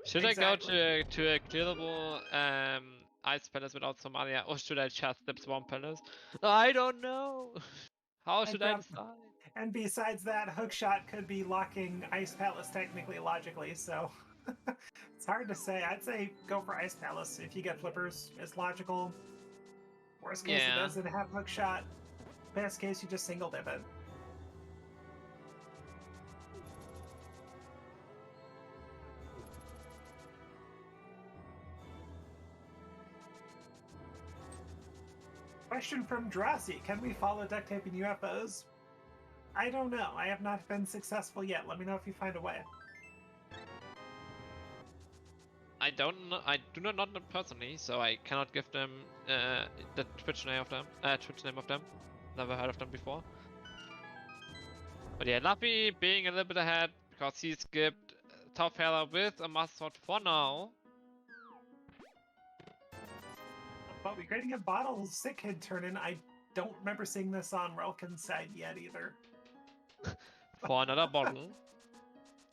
Should Exactly. I go to a clearable Ice Palace without Somalia, or should I just flip Swamp Palace? I don't know. How should I decide? And besides that, hookshot could be locking Ice Palace technically, logically, so it's hard to say. I'd say go for Ice Palace if you get flippers. It's logical. Worst case, it doesn't have hookshot. Best case, you just single dip it. Question from Drosy. Can we follow duct taping UFOs? I don't know. I have not been successful yet. Let me know if you find a way. I don't know. I do not know them personally, so I cannot give them the Twitch name of them. Never heard of them before. But yeah, Luffy being a little bit ahead because he skipped top healer with a Master for now. But we're getting a bottle sick kid turn in. I don't remember seeing this on Relkin's side yet either. For another bottle.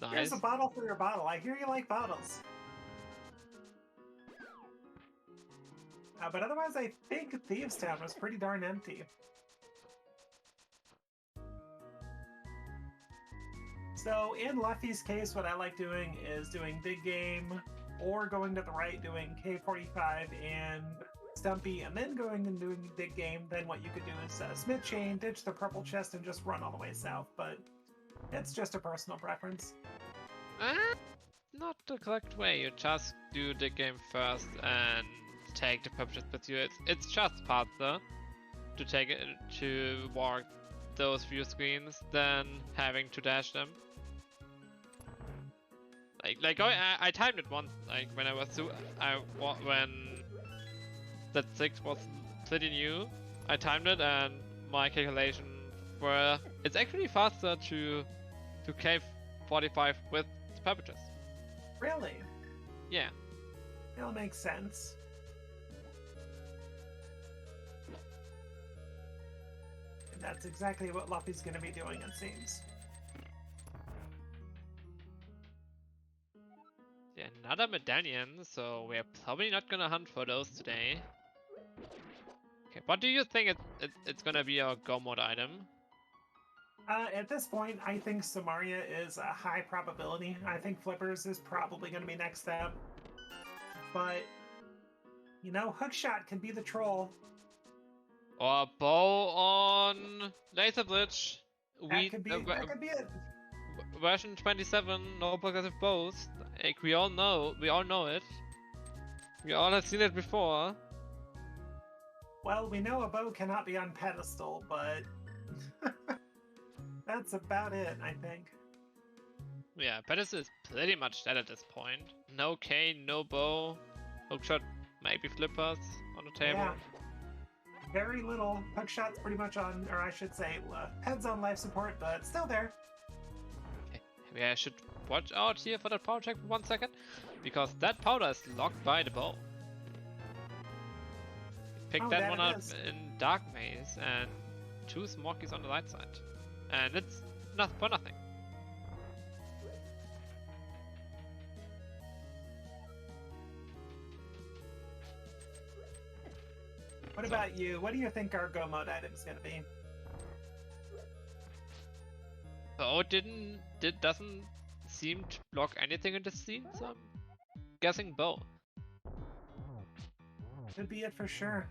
Nice. Here's a bottle for your bottle. I hear you like bottles. But otherwise, I think Thieves Town was pretty darn empty. So in Luffy's case, what I like doing is doing Big Game, or going to the right, doing K45 and Stumpy, and then going and doing Big Game. Then what you could do is Smith Chain, ditch the purple chest, and just run all the way south. But it's just a personal preference. Not the correct way. You just do the game first and take the purple chest with you. It's just faster to take it to walk those few screens than having to dash them. I timed it once, like when I was when that 6 was pretty new. I timed it and my calculation were it's actually faster to K45 with the purple chest. Really? Yeah. That'll make sense. And that's exactly what Luffy's going to be doing, it seems. Yeah, another medallion, so we're probably not gonna hunt for those today. Okay, what do you think it's gonna be our go mode item? At this point, I think Samaria is a high probability. I think Flippers is probably going to be next step. But, you know, Hookshot can be the troll. Or bow on Laser Bridge. That could be it. Version 27, no progressive bows. Like we all know it. We all have seen it before. Well, we know a bow cannot be on pedestal, but that's about it, I think. Yeah, pedestal is pretty much dead at this point. No K, no bow, hookshot, maybe flippers on the table. Yeah. Very little. Hookshot's pretty much on, or I should say, heads on life support, but still there. Okay, maybe I should watch out here for that power check for 1 second, because that powder is locked by the bow. Pick that one up in Dark Maze and 2 Smokies on the right side. And it's not for nothing. What about you? What do you think our go mode item is going to be? Oh, doesn't seem to block anything in the scene, so I'm guessing bow. Could be it for sure.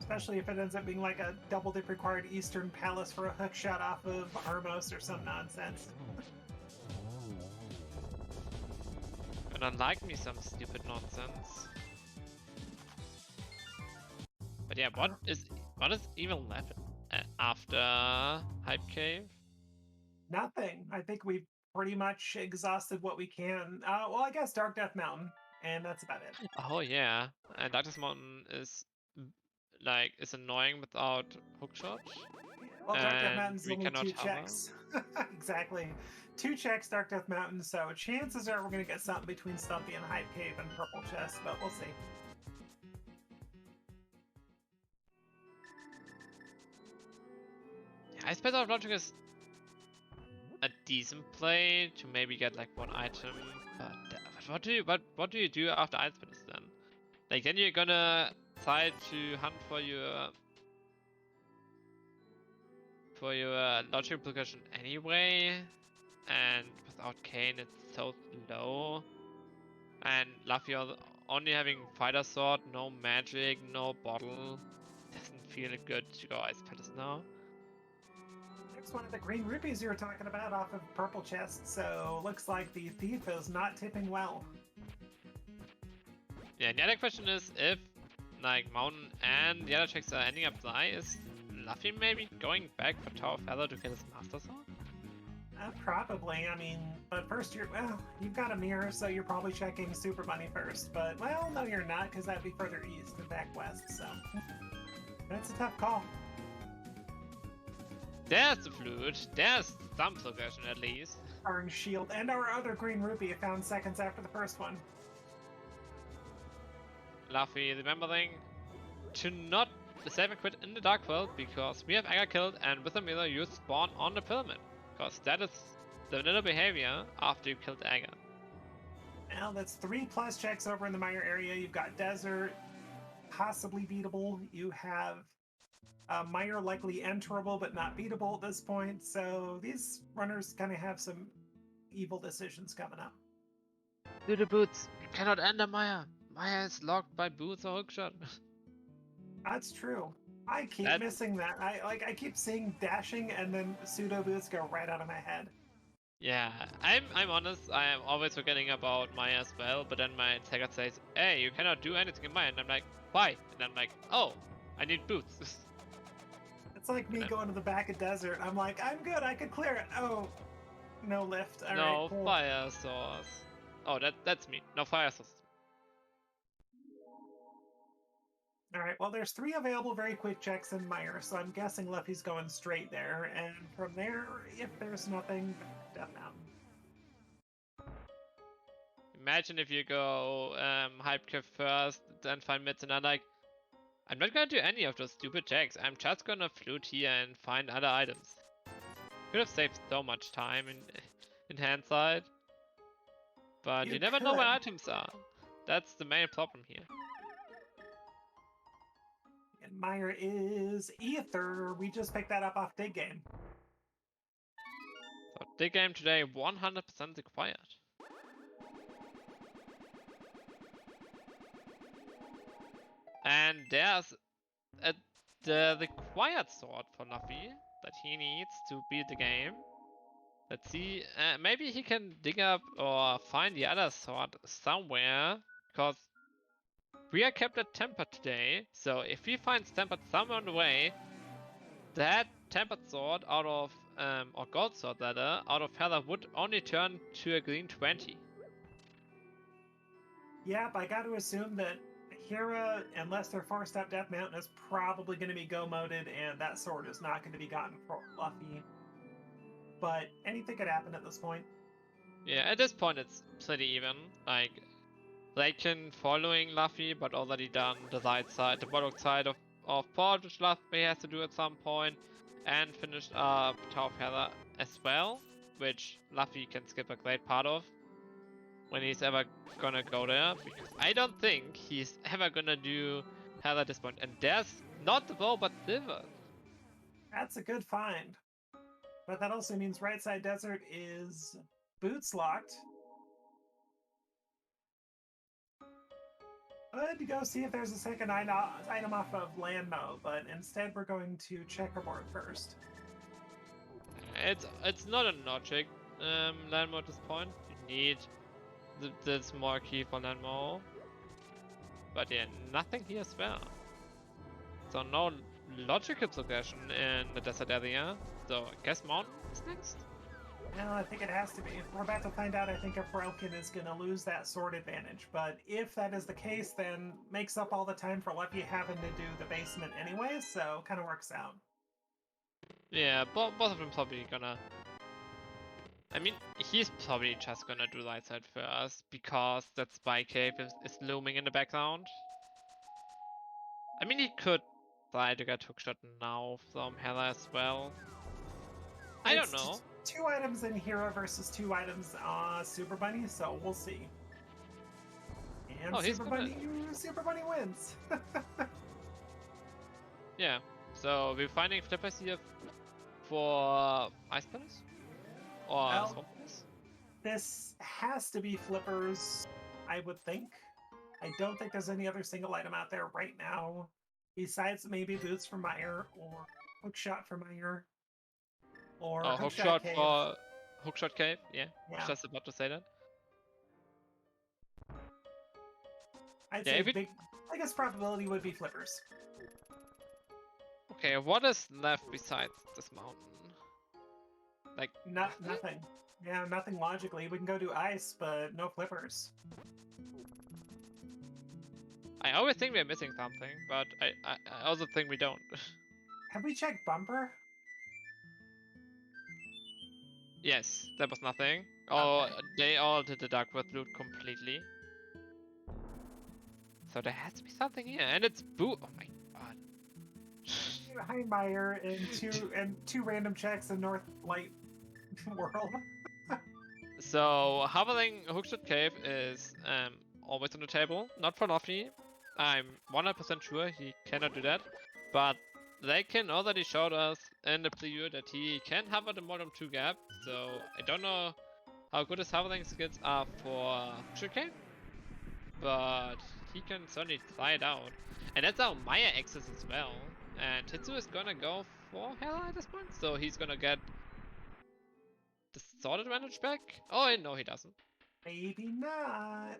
Especially if it ends up being like a double dip required Eastern Palace for a hook shot off of Armos or some nonsense. And unlike me, some stupid nonsense. But yeah, what is even left after Hype Cave? Nothing. I think we've pretty much exhausted what we can. Well, I guess Dark Death Mountain, and that's about it. Oh yeah, and Darkest Mountain is like annoying without hookshot. Well, Dark Death And Mountain's we only cannot 2 hover. checks. Exactly. 2 checks, Dark Death Mountain, so chances are we're going to get something between Stumpy and Hype Cave and Purple Chest, but we'll see. I suppose our logic is a decent play to maybe get like 1 item, but what do you do after Ice Palace then? Like then you're gonna try to hunt for your logic progression anyway, and without Kane it's so slow. And Luffy only having Fighter Sword, no magic, no bottle, doesn't feel good to go Ice Palace now. There's one of the green rupees you were talking about off of Purple Chest, so looks like the thief is not tipping well. Yeah, and the other question is if like Mountain and the other checks are ending up die, is Luffy maybe going back for Tower of Feather to get his Master Sword? Probably. I mean, but first you've got a mirror, so you're probably checking Super Money first. But, well, no, you're not, because that'd be further east and back west, so that's a tough call. There's the flute. There's some progression at least. Iron Shield and our other green rupee found seconds after the first one. Luffy remembering to not save and quit in the Dark World because we have Aga killed, and with the mirror you spawn on the pyramid. Because that is the little behavior after you killed Aga. Well, that's 3+ checks over in the Mire area. You've got Desert, possibly beatable. You have Mire likely enterable, but not beatable at this point. So these runners kind of have some evil decisions coming up. Do the boots. You cannot enter Maya. Maya is locked by boots or hookshot. That's true. I keep missing that. I keep seeing dashing and then pseudo boots go right out of my head. Yeah, I'm honest, I am always forgetting about Maya as well, but then my attacker says, hey, you cannot do anything in Maya, and I'm like, why? And I'm like, oh, I need boots. It's like me going to the back of Desert. I'm like, I'm good, I could clear it. Oh, no lift. All right, cool. Fire source. Oh, that's me. No fire source. Alright, well there's 3 available very quick checks in Mire, so I'm guessing Luffy's going straight there, and from there, if there's nothing, Death Mountain. Imagine if you go Hype Cave first, then find mids, and I'm like, I'm not gonna do any of those stupid checks, I'm just gonna flute here and find other items. Could have saved so much time in hindsight. But you never know where items are. That's the main problem here. And Mire is Ether. We just picked that up off Dig Game. So Dig Game today 100% required. And there's the required sword for Luffy that he needs to beat the game. Let's see, maybe he can dig up or find the other sword somewhere, because we are kept at Tempered today, so if he finds Tempered somewhere on the way, that Tempered sword out of, or Gold sword rather, out of Feather would only turn to a green 20. Yep, I got to assume that Hera, unless they're forced up Death Mountain, is probably going to be go-moded, and that sword is not going to be gotten for Luffy. But anything could happen at this point. Yeah, at this point it's pretty even. Like, relkin following Luffy, but already done the right side, the bottom side of Port, which Luffy has to do at some point, and finished up Tower of Heather as well, which Luffy can skip a great part of when he's ever gonna go there, because I don't think he's ever gonna do Heather at this point. And there's not the bow, but silver. That's a good find. But that also means right side Desert is boots locked. could go see if there's a second item off of land mode, but instead we're going to checkerboard first. It's not a logic land mode at this point. You need the small key for land mode. But yeah, nothing here as well. So no logical progression in the desert area. So I guess mountain is next? Well, I think it has to be. We're about to find out, I think, if relkin is going to lose that sword advantage. But if that is the case, then makes up all the time for Luffy having to do the basement anyway, so kind of works out. Yeah, both of them probably gonna... I mean, he's probably just gonna do right side first, because that spy cave is looming in the background. I mean, he could try to get hookshot now from Hera as well. I don't know. 2 items in Hero versus 2 items Super Bunny, so we'll see. And Oh, Super Bunny wins. Yeah, so we're finding flippers here for ice palace? Or swamp palace? This has to be flippers, I would think. I don't think there's any other single item out there right now, besides maybe boots for Meyer or hookshot for Meyer. Or hookshot cave. for hookshot cave, yeah. I was just about to say that. I'd say biggest probability would be flippers. Okay, what is left besides this mountain? Like nothing. Yeah, nothing logically. We can go do ice, but no flippers. I always think we're missing something, but I also think we don't. Have we checked bumper? Yes, there was nothing. Oh, they all did the dark with loot completely. So there has to be something here, and it's boo. Oh my god. Behind Meyer and two random checks in North Light World. So hovering hookshot cave is always on the table. Not for Luffy. I'm 100% sure he cannot do that, but relkin already showed us in the preview that he can hover the bottom 2 gap, so I don't know how good his hovering skills are for hookshot cave, but he can certainly try it out. And that's how Maya access as well. And Hitsu is gonna go for Hera at this point, so he's gonna get the sword advantage back? Oh, no, he doesn't. Maybe not.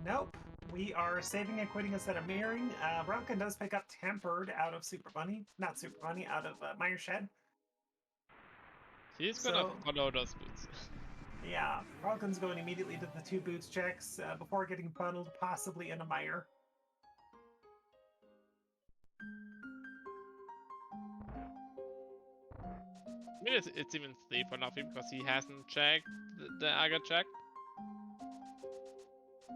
Nope. We are saving and quitting instead of mirroring. relkin does pick up Tempered out of Super Bunny. Not Super Bunny, out of Meyer Shed. He's gonna follow those boots. Yeah, relkin's going immediately to the 2 boots checks before getting funneled possibly in a Meyer. I mean, it's even 3 for Luffy because he hasn't checked the Aga check.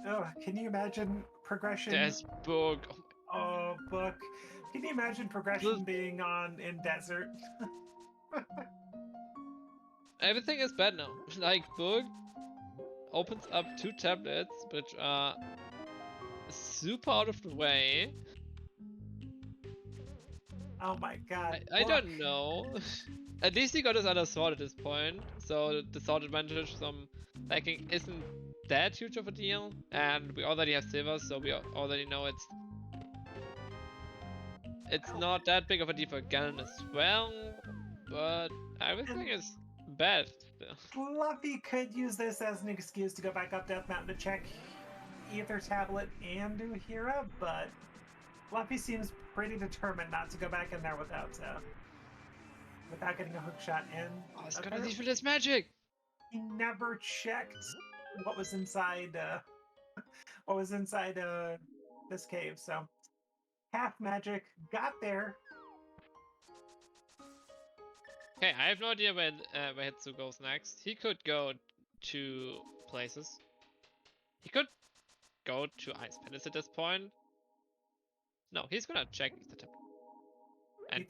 Oh, can you imagine progression? There's Book. Oh, Book. Can you imagine progression being on in desert? Everything is bad now. Like, Book opens up 2 tablets, which are super out of the way. Oh my god. I don't know. At least he got his other sword at this point, so the sword advantage from lacking isn't that huge of a deal, and we already have silver, so we already know it's not that big of a deal for Galen as well, but everything is bad. Luffy could use this as an excuse to go back up Death Mountain to check either tablet and do Hera, but Luffy seems pretty determined not to go back in there without getting a hook shot in. Oh, it's gonna leave with his magic! He never checked what was inside this cave, so half magic got there. Okay, I have no idea where Hitsu goes next. He could go 2 places. He could go to Ice Palace at this point. No, he's gonna check the tablet. And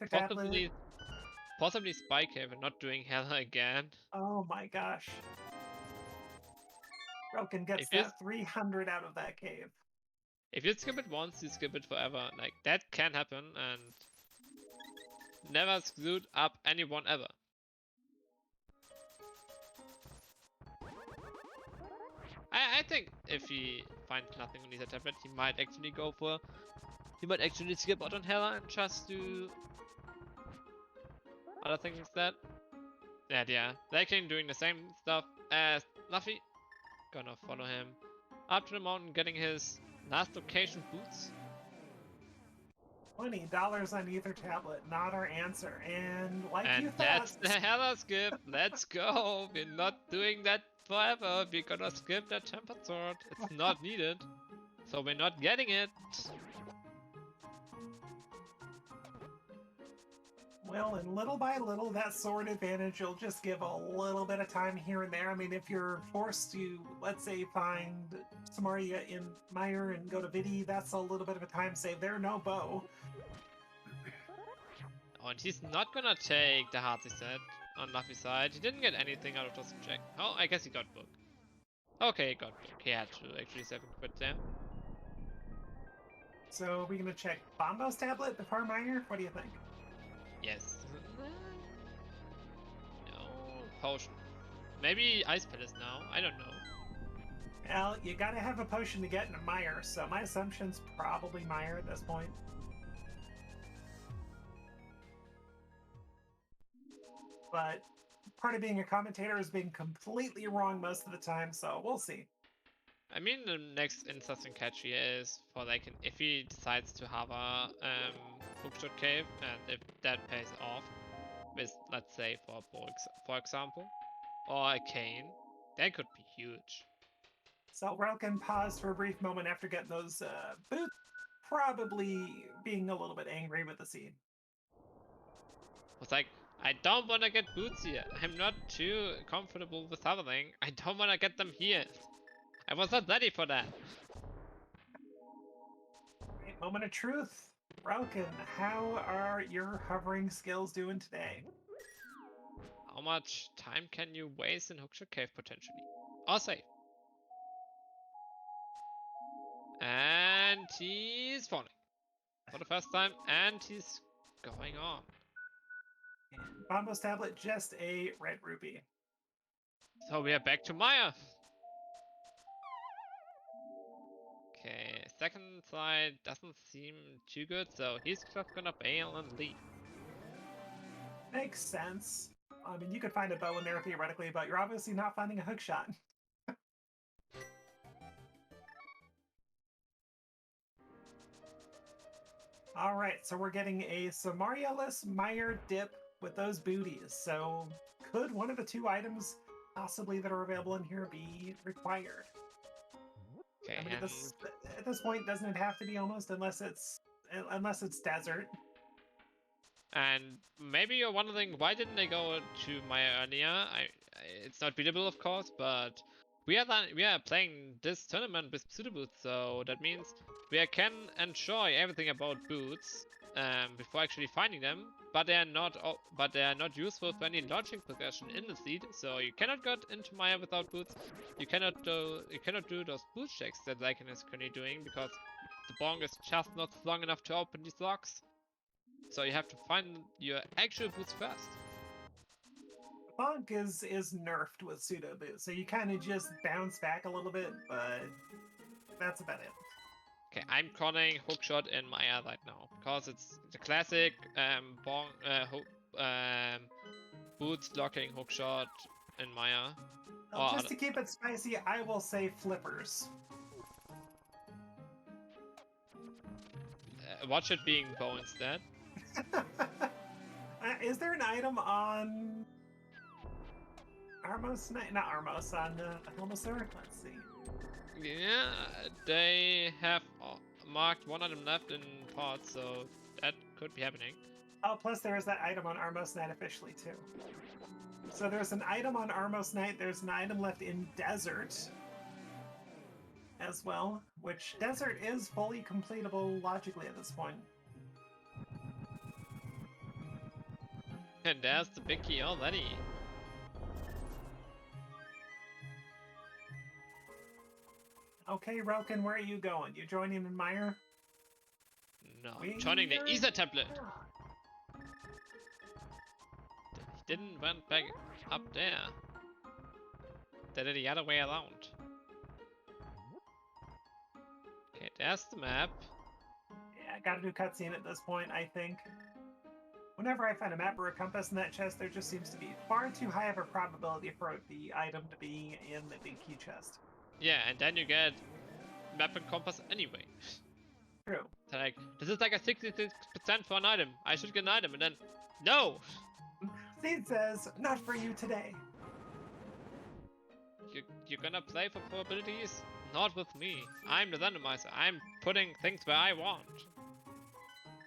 possibly Spy Cave and not doing Hella again. Oh my gosh. relkin gets that 300 out of that cave. If you skip it once, you skip it forever. Like, that can happen, and never screwed up anyone ever. I think if he finds nothing on his tablet, he might actually go for. He might actually skip out on Hella and just do other things instead. Yeah. Relkin doing the same stuff as Luffy. Gonna follow him up to the mountain, getting his last location boots. $20 on either tablet, not our answer. And like And you thought, that's the Hella skip. Let's go. We're not doing that forever. We're gonna skip that tempered sword. It's not needed. So we're not getting it. well, and little by little, that sword advantage will just give a little bit of time here and there. I mean, if you're forced to, let's say, find Samaria in Meyer and go to Vidi, that's a little bit of a time save there. No bow. Oh, and he's not gonna take the hard set on Luffy's side. He didn't get anything out of the subject. Oh, I guess he got book. Okay, he got book. He had to actually 7 quid there. So we're gonna check Bombo's tablet before Meyer? What do you think? Yes. No, potion. Maybe Ice Palace now. I don't know. Well, you gotta have a potion to get into Meyer, so my assumption's probably Meyer at this point. But part of being a commentator is being completely wrong most of the time, so we'll see. I mean, the next interesting catch here is for like if he decides to have a hookshot cave, and if that pays off with, let's say, for example, or a cane, that could be huge. So Relkin paused for a brief moment after getting those boots, probably being a little bit angry with the scene. It's like, I don't want to get boots here. I'm not too comfortable with traveling. I don't want to get them here. I was not ready for that. Right, moment of truth. Relkin, how are your hovering skills doing today? How much time can you waste in Hookshot Cave potentially? Or save. And he's falling for the first time, and he's going on. And Bombo's tablet, just a red rupee. So we are back to Maya. Okay, second side doesn't seem too good, so he's just gonna bail and leave. Makes sense. I mean, you could find a bow in there theoretically, but you're obviously not finding a hook shot. All right, so we're getting a Samaria-less Meyer dip with those booties. So could one of the two items possibly that are available in here be required? Okay, I mean, at this point, doesn't it have to be almost unless it's desert? and maybe you're wondering why didn't they go to Maya earlier? It's not beatable, of course, but we are playing this tournament with pseudo boots, so that means we can enjoy everything about boots before actually finding them. But they are not useful for any launching progression in the seed. So you cannot get into Maya without boots. You cannot do those boot checks that Lycan is currently doing because the bong is just not long enough to open these locks. So you have to find your actual boots first. Bonk is nerfed with pseudo boots, so you kind of just bounce back a little bit, but that's about it. Okay, I'm calling hookshot in Maya right now because it's the classic boots locking hookshot in Maya. Well, just to keep it spicy, I will say flippers. Watch it being bow instead. Is there an item on Armos? Not Armos, on Helmosaur? Let's see. Yeah, they have marked one item left in pods, so that could be happening. Oh, plus there is that item on Armos Night officially, too. So there's an item on Armos Night, there's an item left in Desert as well, which Desert is fully completable logically at this point. And there's the big key already. Okay, Relkin, where are you going? You joining in Meyer? No, I'm joining the Ether tablet. He didn't went back up there. They did the other way around. Okay, there's the map. Yeah, gotta do cutscene at this point, I think. Whenever I find a map or a compass in that chest, there just seems to be far too high of a probability for the item to be in the big key chest. Yeah, and then you get map and compass anyway. True. So like, this is like a 66% for an item. I should get an item, and then, no! Seed says, not for you today. You're gonna play for probabilities? Not with me. I'm the randomizer. I'm putting things where I want.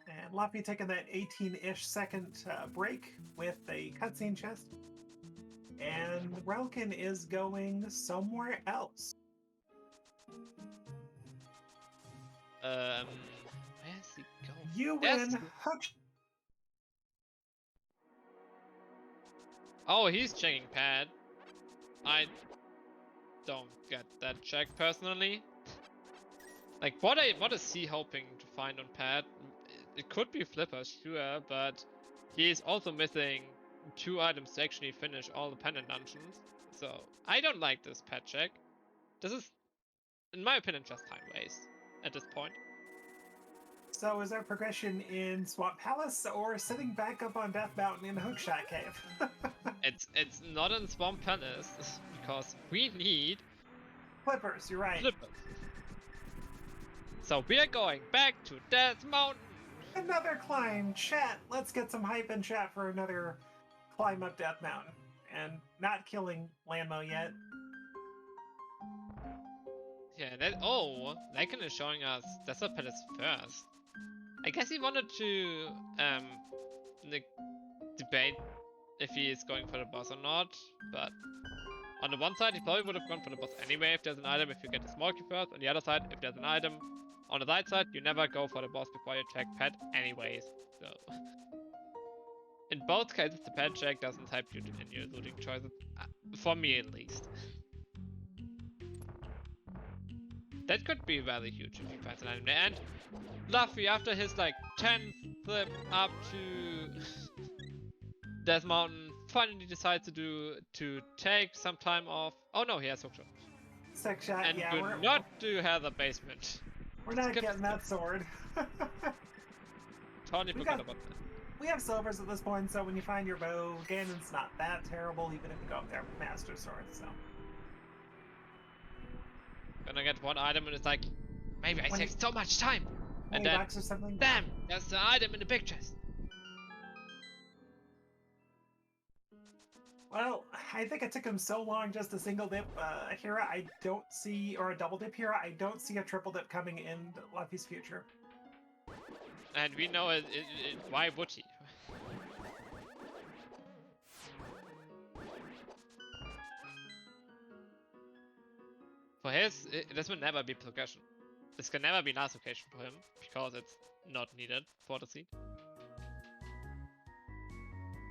And Luffy taking that 18-ish second break with a cutscene chest. And Relkin is going somewhere else. Where's he going? You Yes. win. Hook. Oh, he's checking pad. I don't get that check personally. Like, what is he hoping to find on pad? It could be Flipper, sure, but he's also missing 2 items to actually finish all the pendant dungeons. So I don't like this pad check. This is, in my opinion, just time waste at this point. So is there progression in Swamp Palace or sitting back up on Death Mountain in Hookshot Cave? It's not in Swamp Palace because we need Flippers, you're right. Flippers. So we are going back to Death Mountain. Another climb. Chat. Let's get some hype in chat for another climb up Death Mountain. And not killing Landmo yet. Yeah, Lycan is showing us Desert Palace first. I guess he wanted to debate if he is going for the boss or not, but on the one side he probably would have gone for the boss anyway if there's an item, if you get the small key first. On the other side, if there's an item on the right side, you never go for the boss before you check pet anyways. So in both cases the pet check doesn't help you in your looting choices, for me at least. That could be very huge if you find an item there. And Luffy, after his like 10th flip up to Death Mountain, finally decides to take some time off. Oh no, he has hookshot. Sick shot, And yeah. do not do Heather Basement. We're not getting that sword. Totally forgot about that. We have silvers at this point, so when you find your bow, Ganon's not that terrible, even if you go up there with Master Sword, so. Gonna get one item and it's like, maybe I saved so much time! And then, or something. damn, there's the item in the big chest! Well, I think it took him so long just to single dip Hera. I don't see, or a double dip Hera. I don't see a triple dip coming in Luffy's future. And we know why would he? For his, this will never be progression. This can never be last occasion for him, because it's not needed for the seed.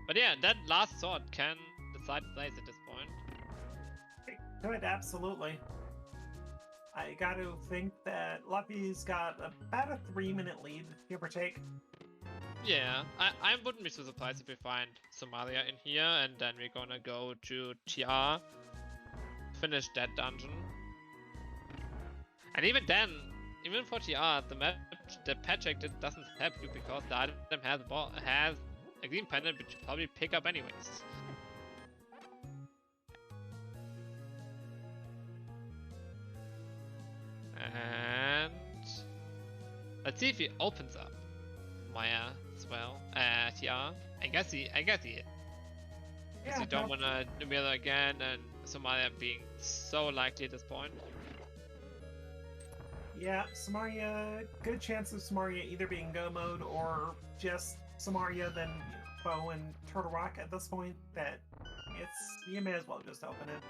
But yeah, that last sword can decide place at this point. Good, absolutely. I got to think that Luffy's got about a 3-minute lead, give or take. Yeah, I wouldn't be so surprised if we find Somalia in here, and then we're gonna go to TR, finish that dungeon. And even then, even for TR, the pet check doesn't help you because the item has a green pendant which you probably pick up anyways. And let's see if he opens up Maya as well. TR. I guess he is. Because you don't wanna Numila again, and Somalia being so likely at this point. Yeah, Samaria, good chance of Samaria either being go mode or just Samaria, then Bow and Turtle Rock at this point. That you may as well just open it.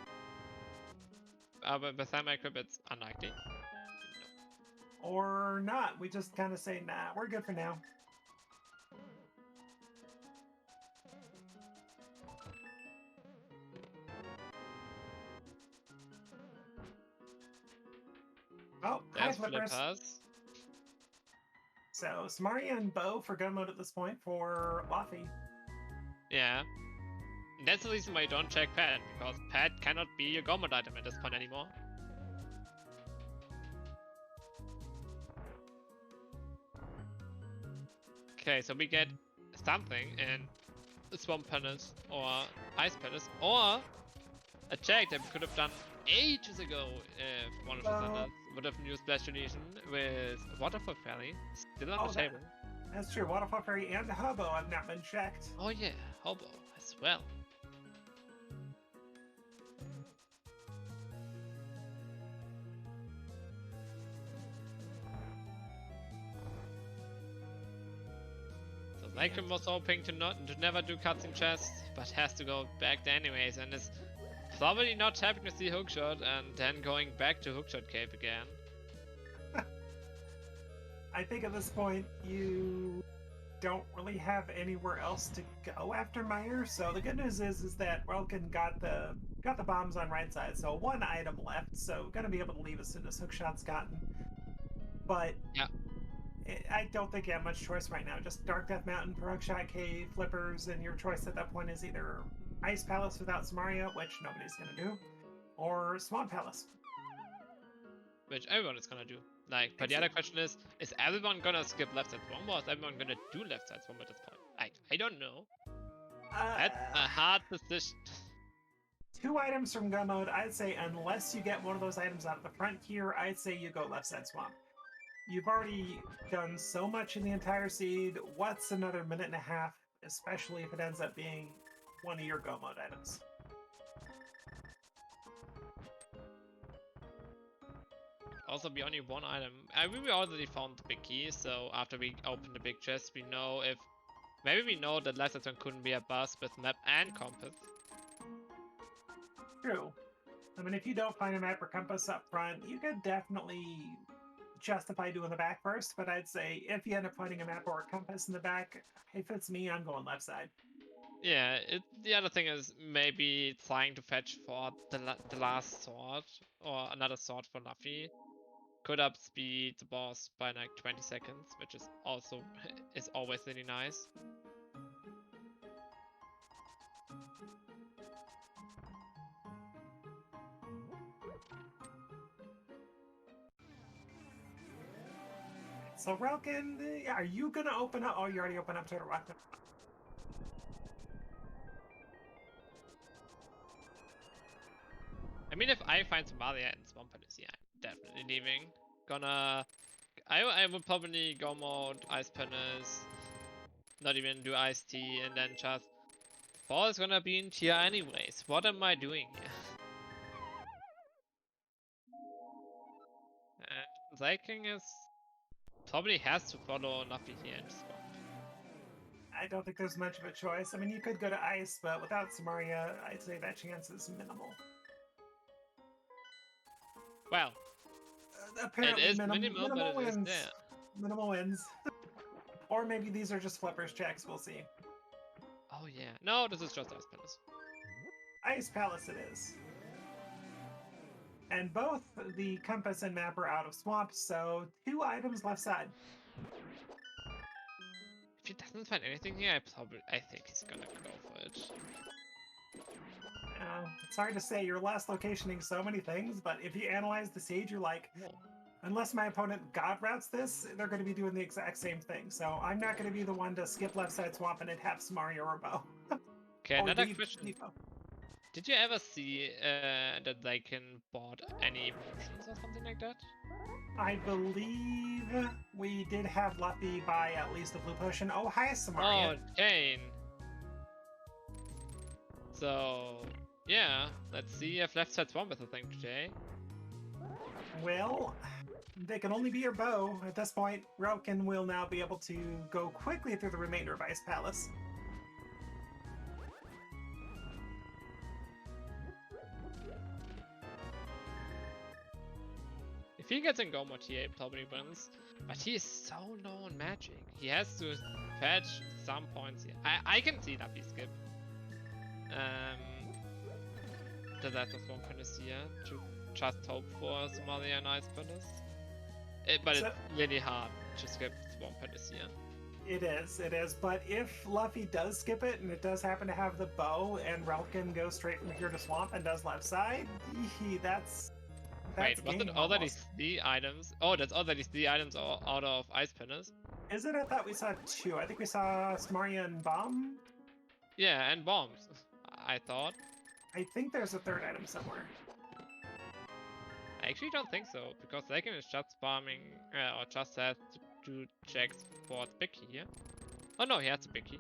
But beside my equip, it's unlikely. No. Or not. We just kind of say, nah, we're good for now. Oh, hi, Flippers. So, Samaria and Bow for gun mode at this point for Luffy. Yeah. And that's the reason why you don't check pad, because pad cannot be a go mode item at this point anymore. Okay, so we get something in Swamp Palace or Ice Palace, or a check that we could have done ages ago if one of the Thunders would have new Splash Edition with Waterfall Fairy still on the table. That's true. Waterfall Fairy and Hobo have not been checked. Oh yeah, Hobo as well. So Lycrum was hoping to never do cutscene chests, but has to go back there anyways, and is probably not happy to see Hookshot and then going back to Hookshot Cave again. I think at this point you don't really have anywhere else to go after Meyer. So the good news is that Relkin got the bombs on right side, so one item left. So gonna be able to leave as soon as Hookshot's gotten. But yeah, I don't think you have much choice right now. Just Dark Death Mountain, Hookshot Cave, Flippers, and your choice at that point is either Ice Palace without Samaria, which nobody's gonna do, or Swamp Palace, which everyone is gonna do. Like, but the other question is everyone gonna skip left side swamp, or is everyone gonna do left side swamp at this point? I don't know. That's a hard decision. 2 items from Go Mode, I'd say unless you get one of those items out of the front here, I'd say you go left side swamp. You've already done so much in the entire seed. What's another minute and a half, especially if it ends up being one of your Go Mode items? Also, be only one item. We already found the big key, so after we open the big chest, we know if... Maybe we know that last time couldn't be a bus with map and compass. True. I mean, if you don't find a map or compass up front, you could definitely justify doing the back first, but I'd say if you end up finding a map or a compass in the back, if it's me, I'm going left side. Yeah, the other thing is maybe trying to fetch for the last sword, or another sword for Luffy. Could upspeed the boss by like 20 seconds, which is also always really nice. So Relkin, are you gonna open up? Oh, you already opened up Turtle Rock. I mean, if I find Somalia in Swamp Palace, yeah, I'm definitely leaving. I would probably go mode Ice Palace, not even do Ice Tea, and then just... Fall is gonna be in tier anyways. What am I doing here? And Lycrum probably has to follow Luffy here in Swamp. I don't think there's much of a choice. I mean, you could go to Ice, but without Samaria, I'd say that chance is minimal. Well, apparently it is minimal, but wins. it is there. Minimal wins. Or maybe these are just Flippers checks, we'll see. Oh yeah, no, this is just Ice Palace. Ice Palace it is. And both the compass and map are out of swamp, so 2 items left side. If he doesn't find anything here, I think he's gonna go for it. It's hard to say. You're last locationing so many things, but if you analyze the siege, you're like, unless my opponent god routes this, they're going to be doing the exact same thing. So I'm not going to be the one to skip left side swamp and it have Samaria or Bow. Okay, another question. Did you ever see that they can bought any potions or something like that? I believe we did have Luffy buy at least a blue potion. Oh, hi, Samaria. Oh, Kane. So, yeah, let's see if left side swamp is a thing today. Well, they can only be your bow. At this point, Relkin will now be able to go quickly through the remainder of Ice Palace. If he gets in Go Mode, he probably wins. But he is so low on magic. He has to fetch some points here. I can see Luffy skip. The last of Swamp Palace here to just hope for Somalia and Ice Palace. But it's really hard to skip Swamp Palace here. It is. But if Luffy does skip it, and it does happen to have the bow, and Relkin goes straight from here to Swamp and does left side, that's Wait, was it already 3 items? Oh, that's already 3 items out of Ice Palace? Is it? I thought we saw 2. I think we saw Samaria and Bomb. Yeah, and bombs, I thought. I think there's a 3rd item somewhere. I actually don't think so, because Relkin is just spamming, or just has to do checks for the big key here. Oh no, he has the big key.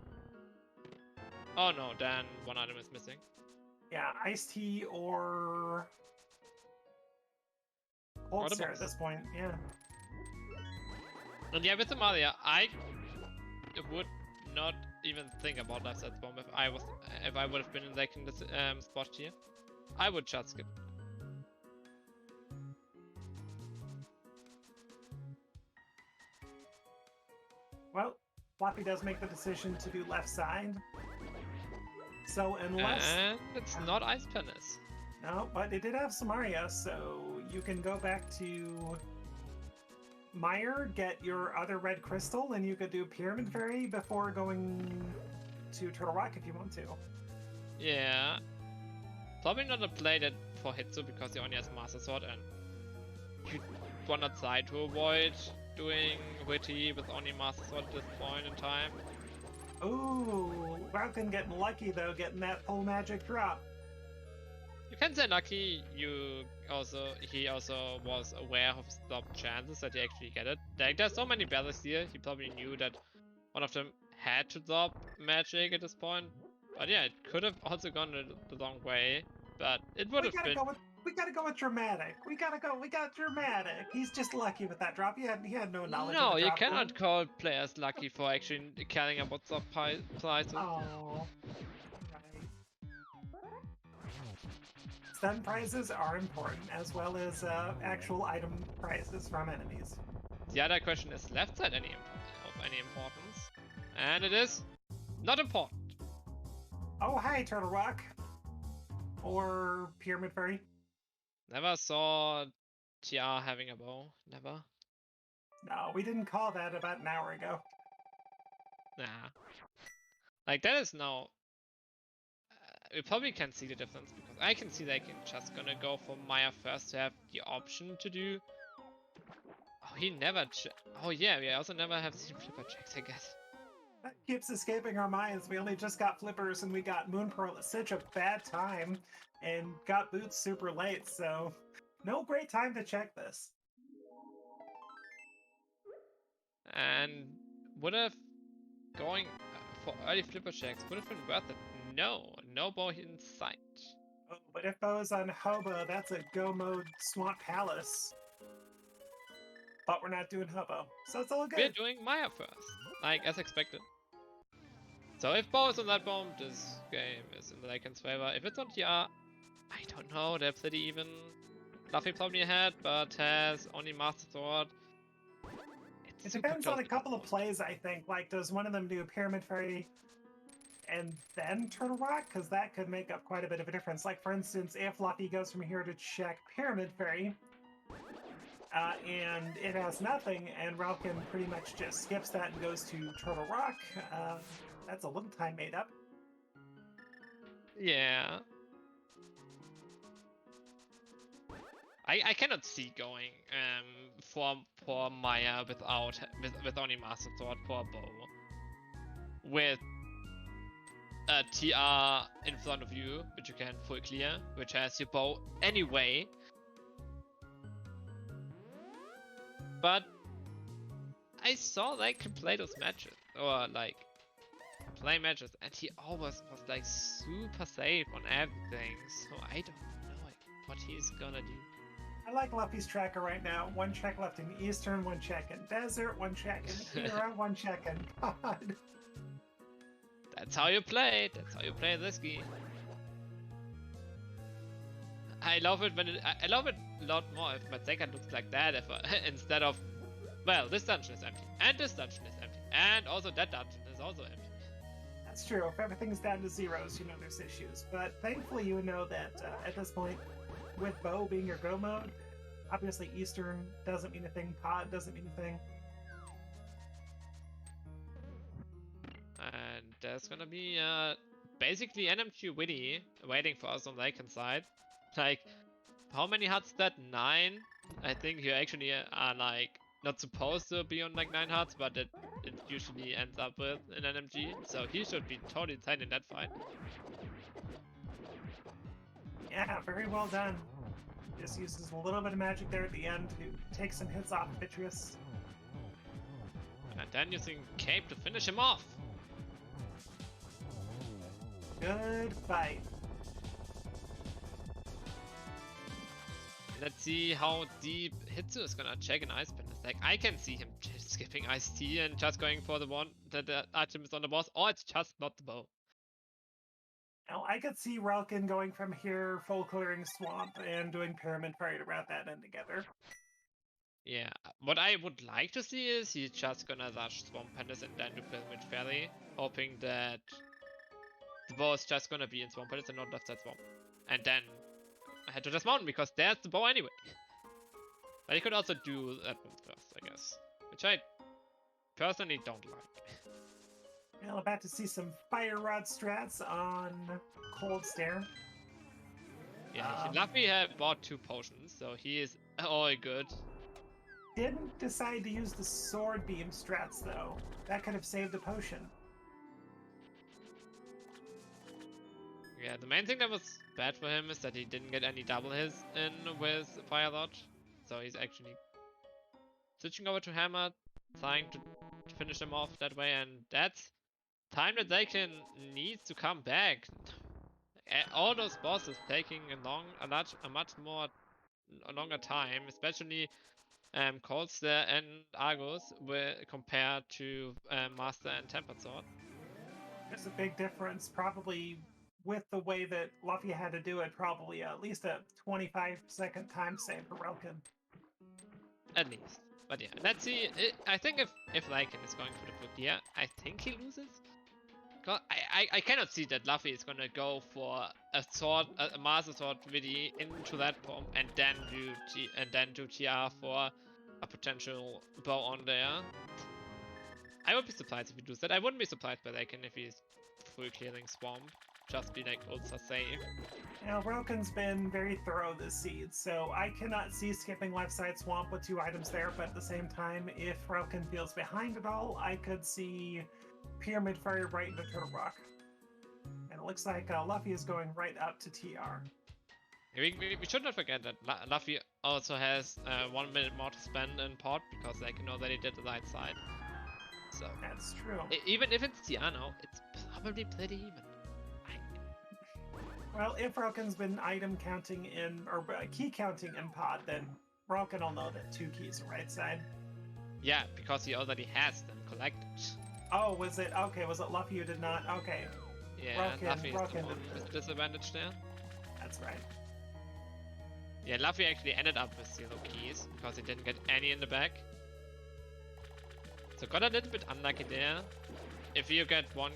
Oh no, then one item is missing. Yeah, iced tea or Cold Stare at this point, yeah. And yeah, with the Maria, I would not even think about left side bomb if I would have been in this spot here. I would just skip. Well, Luffy does make the decision to do left side. So unless... And it's not Ice Palace. No, but it did have Samaria, so you can go back to Meyer, get your other red crystal, and you could do Pyramid Fairy before going to Turtle Rock if you want to. Yeah. Probably not a play that for Hitsu because he only has Master Sword and you wanna try to avoid doing Witty with only Master Sword at this point in time. Ooh, Relkin getting lucky though, getting that full magic drop. You can say lucky. He also was aware of the chances that he actually get it. Like there's so many battles here. He probably knew that one of them had to drop magic at this point. But yeah, it could have also gone the wrong way. But it would have been. We gotta go with dramatic. We got dramatic. He's just lucky with that drop. He had no knowledge of the drop. No, you cannot call players lucky for actually caring about the prizes. Oh. Stun prizes are important, as well as actual item prizes from enemies. The other question is left side of any importance? And it is not important. Oh, hi, Turtle Rock. Or Pyramid Fairy. Never saw TR having a bow. Never. No, we didn't call that about an hour ago. Nah. Like, that is now... we probably can see the difference, because I can see they can just gonna go for Maya first to have the option to do... Oh, he never... Oh yeah, we also never have seen flipper checks, I guess. That keeps escaping our minds. We only just got flippers and we got Moon Pearl at such a bad time and got boots super late, so no great time to check this. And would have going for early flipper checks would have been worth it. No bow in sight. Oh, but if Bo's on Hobo, that's a go mode Swamp Palace. But we're not doing Hobo, so it's all good. We're doing Maya first, like as expected. So if Bo is on that bomb, this game is in the Relkin's favor. If it's on TR, I don't know, they're pretty even. Luffy probably ahead, but has only Master Sword. It depends on a couple of plays, I think. Like, does one of them do Pyramid Fairy and then Turtle Rock? Because that could make up quite a bit of a difference. Like, for instance, if Luffy goes from here to check Pyramid Fairy, and it has nothing, and Relkin pretty much just skips that and goes to Turtle Rock, that's a little time made up. Yeah. I cannot see going for Maya with only Master Sword for a bow. With a TR in front of you, which you can full clear, which has your bow anyway. But I saw like play those matches, or like play matches, and he always was like super safe on everything, so I don't know like, what he's gonna do. I like Luffy's tracker right now. 1 check left in Eastern, 1 check in Desert, 1 check in Hero, 1 check in Pod. That's how you play. That's how you play this game. I love it when I love it a lot more if Mazeka looks like that instead of, well, this dungeon is empty, and this dungeon is empty, and also that dungeon is also empty. That's true. If everything's down to zeros, you know there's issues. But thankfully you know that at this point, with Bo being your go mode, obviously Eastern doesn't mean a thing, Pod doesn't mean a thing. And there's gonna be basically NMQ Witty waiting for us on the Relkin side. Like, how many huts is that? 9? I think you actually are like not supposed to be on like 9 huts, but it it usually ends up with in NMG, so he should be totally insane in that fight. Yeah, very well done. Just uses a little bit of magic there at the end to take some hits off Vitreous. And then using Cape to finish him off. Good fight. Let's see how deep Hitsu is gonna check an Ice Pen. Like, I can see him skipping Ice Tea and just going for the one that the item is on the boss, or it's just not the bow. Now, I could see Relkin going from here, full clearing Swamp, and doing Pyramid Fairy to wrap that in together. Yeah, what I would like to see is he's just gonna rush Swamp Pandas and then do Pyramid Fairy, hoping that the bow is just gonna be in Swamp Pandas and not left side Swamp. And then head to this mountain, because there's the bow anyway. But he could also do that one first, I guess. Which I personally don't like. Well, about to see some Fire Rod strats on Cold Stare. Yeah, Luffy had bought 2 potions, so he is all good. Didn't decide to use the Sword Beam strats, though. That could have saved the potion. Yeah, the main thing that was bad for him is that he didn't get any double hits in with Fire Rod. So he's actually switching over to Hammer, trying to finish him off that way, and that's time that they can needs to come back. All those bosses taking a much longer time, especially Coldstare and Argus, compared to Master and Tempered Sword. There's a big difference, probably with the way that Luffy had to do it, probably at least a 25-second time save for Relkin. At least. But yeah, let's see. I think if Lycan is going for the full clear, I think he loses. I cannot see that Luffy is gonna go for a Master Sword really into that bomb and then do TR for a potential bow on there. I would be surprised if he does that. I wouldn't be surprised by Lycan if he's full clearing Swamp. Just be like ultra safe. Now, Relkin's been very thorough this seed, so I cannot see skipping left side Swamp with 2 items there, but at the same time, if Relkin feels behind at all, I could see Pyramid Fairy right into Turtle Rock. And it looks like Luffy is going right up to TR. We should not forget that Luffy also has 1 minute more to spend in pot, because they can know that he did the right side. So that's true. Even if it's TR now, it's probably pretty even. Well, if Relkin's been item counting or key counting in pod, then Relkin will know that 2 keys are right side. Yeah, because he already has them collected. Oh, was it? Okay, was it Luffy who did not? Okay. Yeah, Luffy is the one with the disadvantage there. That's right. Yeah, Luffy actually ended up with 0 keys, because he didn't get any in the back. So got a little bit unlucky there. If you get one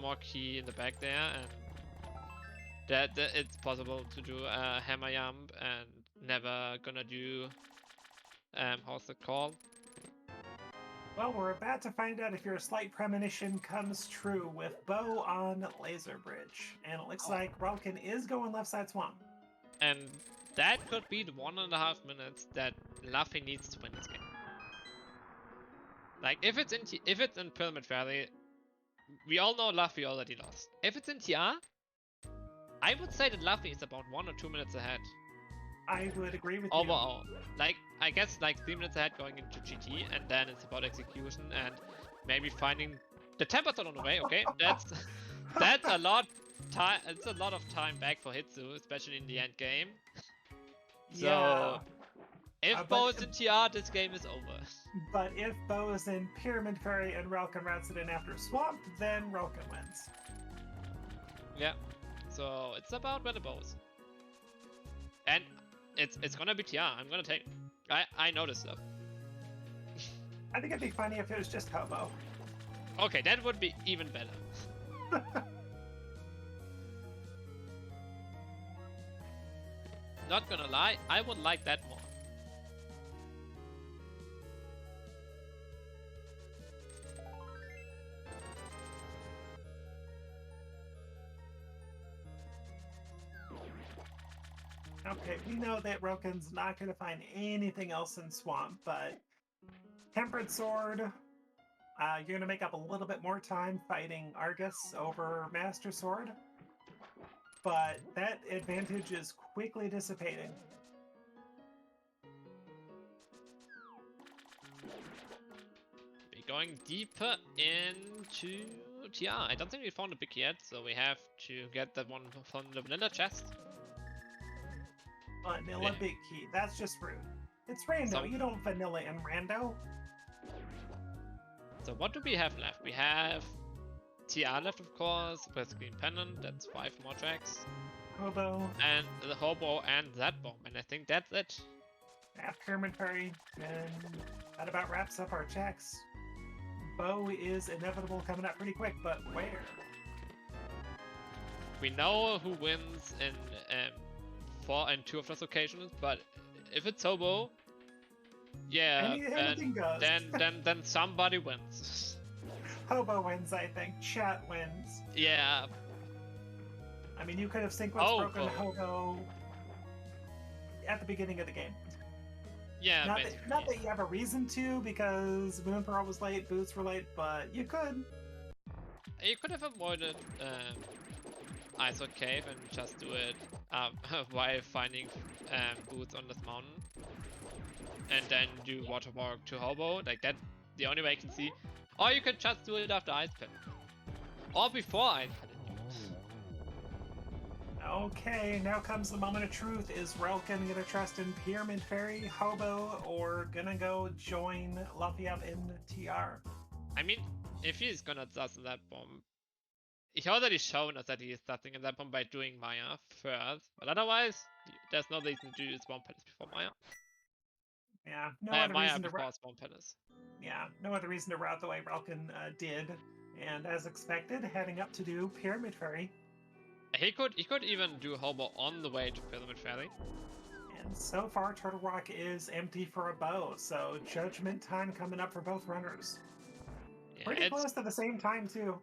more key in the back there, and that it's possible to do a hammer jump and never gonna do how's it called? Well, we're about to find out if your slight premonition comes true with Bow on Laser Bridge. And it looks like Relkin is going left side Swamp. And that could be the 1.5 minutes that Luffy needs to win this game. Like, if it's in Pyramid Fairy, we all know Luffy already lost. If it's in TR, I would say that Luffy is about 1 or 2 minutes ahead. I would agree with overall. Like, I guess like 3 minutes ahead going into GT, and then it's about execution and maybe finding the Tempered Sword on the way. Okay, that's a lot time. It's a lot of time back for Hitsu, especially in the end game. So yeah. if Bow is in TR, this game is over. But if Bow is in Pyramid Fairy and Relkin routes it in after Swamp, then Relkin wins. Yeah. So it's about where the bow is. And it's gonna be TR. I'm gonna take it. I know this stuff. I think it'd be funny if it was just Hobo. Okay, that would be even better. Not gonna lie, I would like that more. Okay, we know that Relkin's not going to find anything else in Swamp, but Tempered Sword, You're gonna make up a little bit more time fighting Argus over Master Sword, but that advantage is quickly dissipating. We're going deeper into TR. I don't think we found a big yet, so we have to get that one from the vanilla chest. Vanilla big key. That's just rude. It's rando. You don't vanilla in rando. So what do we have left? We have TR left, of course, with Green Pennant. That's 5 more tracks. Hobo. And the Hobo and that bomb. And I think that's it. Pyramid Fairy. And that about wraps up our checks. Bow is inevitable coming up pretty quick, but where? We know who wins in 4 and 2 of those occasions, but if it's Hobo, yeah, then somebody wins. Hobo wins, I think. Chat wins. Yeah. I mean, you could have sequence broken Hobo at the beginning of the game. Yeah, not that you have a reason to, because Moon Pearl was late, Boots were late, but you could. You could have avoided Ice Cave and just do it while finding Boots on this mountain. And then do Water Walk to Hobo, like that's the only way I can see. Or you could just do it after Ice Pit. Or before Ice Pit. Okay, now comes the moment of truth. Is relkin gonna trust in Pyramid Fairy, Hobo, or gonna go join Luffy up in TR? I mean, if he's gonna dust in that bomb, he's already shown us that he is dusting in that bomb by doing Maya first. But otherwise, there's no reason to do Swamp Palace before Maya. Yeah, no other Maya reason to before Swamp Palace. Yeah, no other reason to route the way relkin did. And as expected, heading up to do Pyramid Fairy. He could even do Hobo on the way to Pyramid Fairy. And so far, Turtle Rock is empty for a bow, so judgment time coming up for both runners. Yeah, pretty close to the same time, too.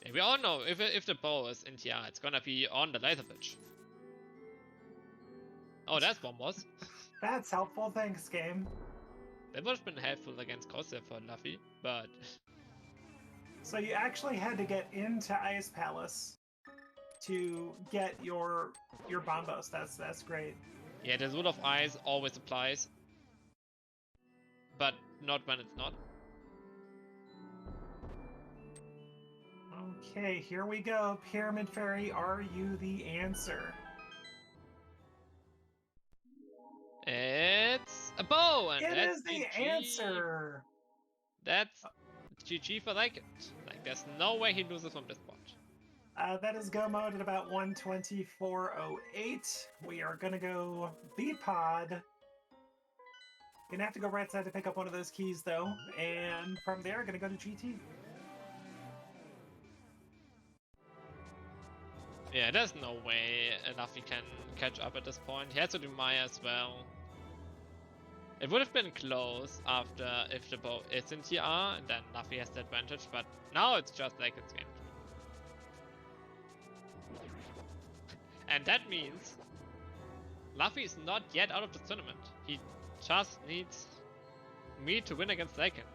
Yeah, we all know if the bow is in TR, it's gonna be on the laser pitch. Oh, that's one was. That's helpful, thanks, game. That would have been helpful against Crosshair for Luffy, but... So you actually had to get into Ice Palace to get your bombos. That's great. Yeah, the Rule of Ice always applies, but not when it's not. Okay, here we go. Pyramid Fairy, are you the answer? It's a bow, and it that's is the GG. Answer. That's GG for like it. Like, there's no way he loses from this spot. That is go mode at about 124.08. We are gonna go B-Pod. Gonna have to go right side to pick up one of those keys though, and from there gonna go to GT. Yeah, there's no way Luffy can catch up at this point. He has to do Maya as well. It would have been close after if the bow is in TR, and then Luffy has the advantage, but now it's just like it's game. And that means Luffy is not yet out of the tournament. He just needs me to win against Relkin.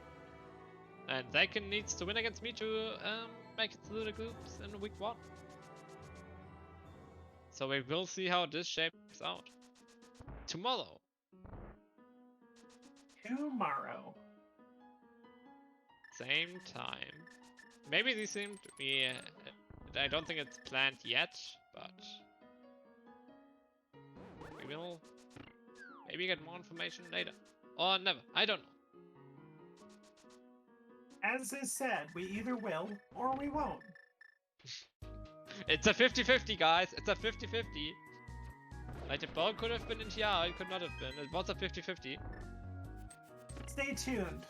And Relkin needs to win against me to make it through the groups in week 1. So we will see how this shapes out. Tomorrow. Same time. Maybe these seem to be... I don't think it's planned yet, but... we will maybe get more information later. Or never. I don't know. As is said, we either will or we won't. It's a 50-50, guys. It's a 50-50. Like, the ball could have been in TR, it could not have been. It was a 50-50. Stay tuned.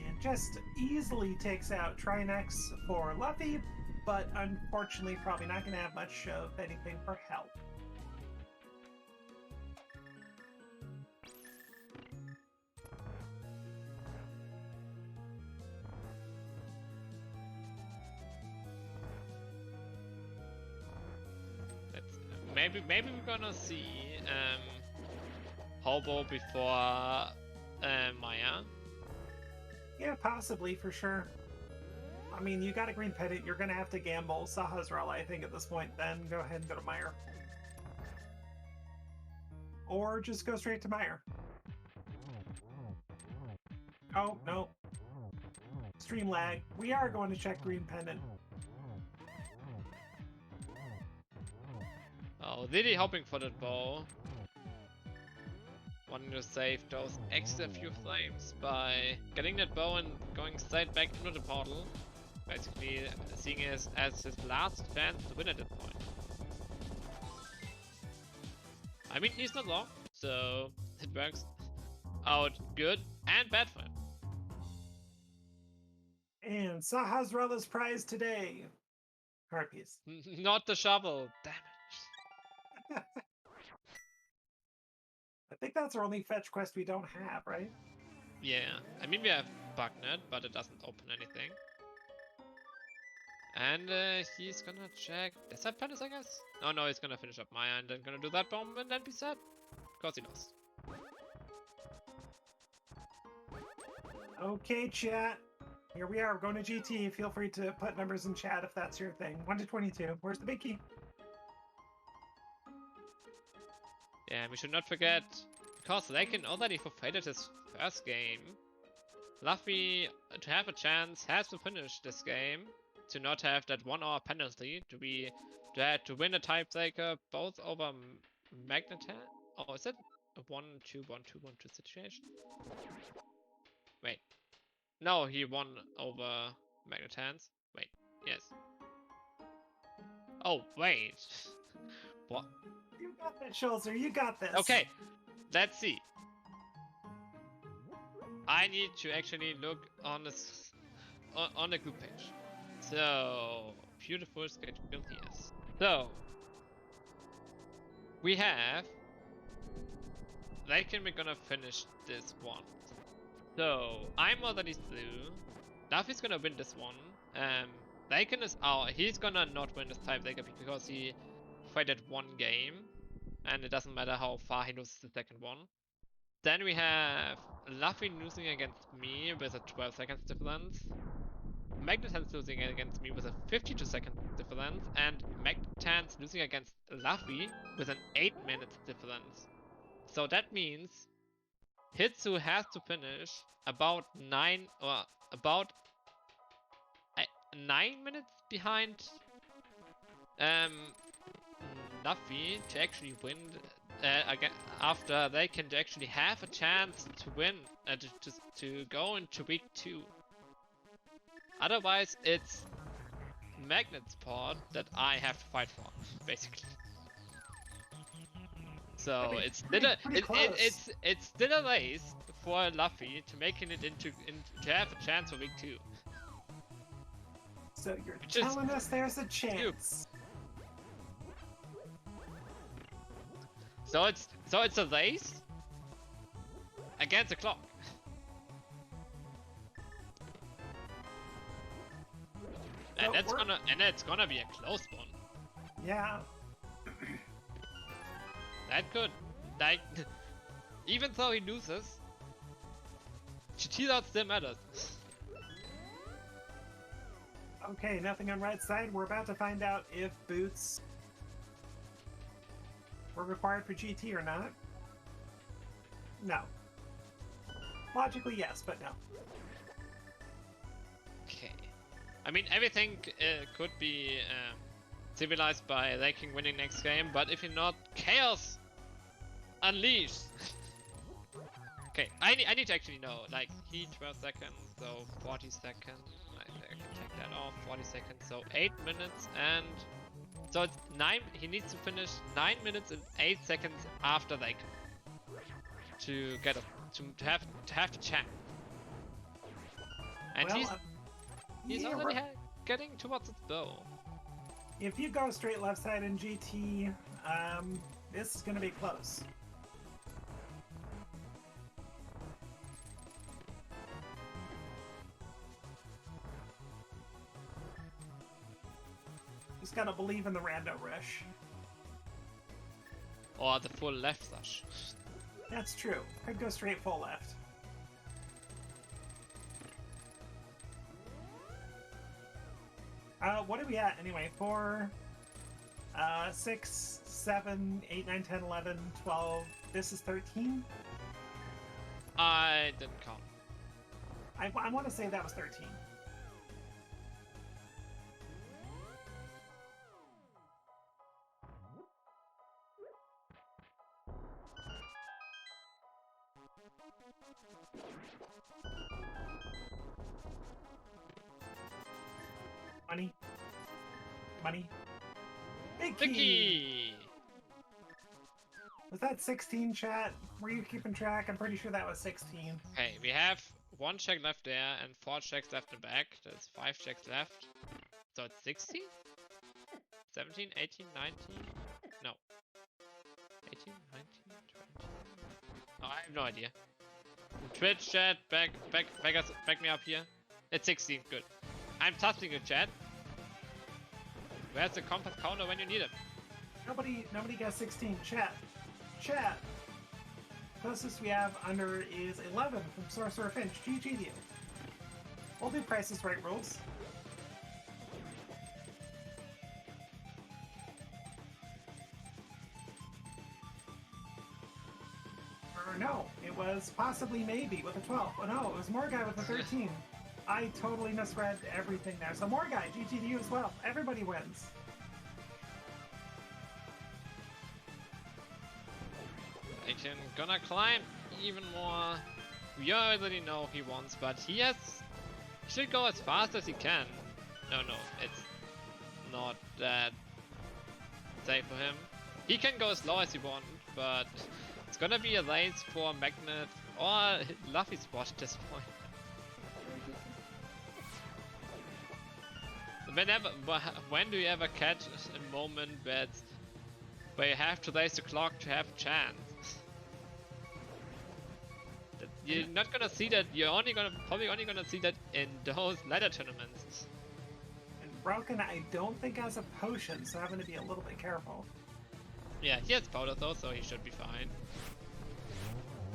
And just easily takes out Trinex for Luffy, but unfortunately probably not going to have much of anything for help. maybe we're gonna see Hobo before Maya. Yeah, possibly, for sure. I mean, you got a green pendant, you're gonna have to gamble Sahasrara, I think, at this point, then go ahead and go to Meyer. Or just go straight to Meyer. Oh, no. Stream lag. We are going to check green pendant. Oh, really hoping for that bow. Wanting to save those extra few flames by getting that bow and going straight back into the portal. Basically seeing it as his last chance to win at that point. I mean, he's not long, so it works out good and bad for him. And Sahasrara's prize today. Card piece. Not the shovel, damn it. I think that's our only fetch quest we don't have, right? Yeah, I mean we have Bugnet, but it doesn't open anything. And he's gonna check Desert Palace, I guess? Oh no, he's gonna finish up Maya and then gonna do that bomb and then be sad. Because he lost. Okay, chat. Here we are. We're going to GT. Feel free to put numbers in chat if that's your thing. 1 to 22. Where's the big key? Yeah, we should not forget, because Relkin already forfeited his first game, Luffy, to have a chance, has to finish this game, to not have that 1 hour penalty, to win a tiebreaker both over Magnetan. Oh, is it a 1-2-1-2-1-2 situation? Wait. No, he won over Magnetans. Wait, yes. Oh, wait. What? You got this, Schulzer. You got this. Okay, let's see. I need to actually look on this on the group page. So beautiful schedule, yes. So we have Relkin, we're gonna finish this one. So I'm already through. Luffy's gonna win this one. Relkin is out. He's gonna not win this tiebreaker because he fighted 1 game, and it doesn't matter how far he loses the second one. Then we have Luffy losing against me with a 12 seconds difference. Magnetan's losing against me with a 52 seconds difference, and Magnetan's losing against Luffy with an 8 minutes difference. So that means Hitsu has to finish about 9 minutes behind Luffy to actually win again, after they can actually have a chance to win to go into week 2. Otherwise, it's Magnet's part that I have to fight for, basically. So it's still a race for Luffy to making it into to have a chance for week 2. So you're telling us there's a chance. So it's a race against the clock. And it's gonna be a close one. Yeah. That could, like, even though he loses, GT out still matters. Okay, nothing on right side. We're about to find out if boots were required for GT or not. No. Logically, yes, but no. Okay. I mean, everything could be civilized by Relkin winning next game, but if you're not, chaos unleashed. Okay, I need to actually know, like, he 12 seconds, so 40 seconds, I can take that off, 40 seconds, so 8 minutes, and so it's 9, he needs to finish 9 minutes and 8 seconds after Relkin to get to have the chance. And well, he's yeah, already getting towards its bow. If you go straight left side in GT, this is going to be close. Just gotta believe in the rando rush. Or the full left slash. That's true. Could go straight full left. What are we at anyway? 4, 6, 7, 8, 9, 10, 11, 12. This is 13? I didn't count. I want to say that was 13. Money. Money. Vicky! Vicky! Was that 16, chat? Were you keeping track? I'm pretty sure that was 16. Okay, we have 1 check left there and 4 checks left in back. There's 5 checks left. So it's 16? 17, 18, 19? No. 18, 19, 20. Oh, I have no idea. Twitch chat, back me up here. It's 16, good. I'm testing the chat. Where's the compass counter when you need it? Nobody got 16. Chat. Closest we have under is 11 from Sorcerer Finch. GG to you. We'll do Price is Right rules. Or no, it was possibly maybe with a 12. Oh no, it was Morguy with a 13. I totally misread everything there. So Morguy, GG to you as well. Everybody wins. I can gonna climb even more. We already know he wants, but he should go as fast as he can. No, it's not that safe for him. He can go as low as he wants, but it's gonna be a race for Magnet or Luffy spot at this point. When do you ever catch a moment where you have to raise the clock to have a chance? You're not gonna see that. You're probably only gonna see that in those ladder tournaments. And Relkin, I don't think has a potion, so having to be a little bit careful. Yeah, he has powder though, so he should be fine.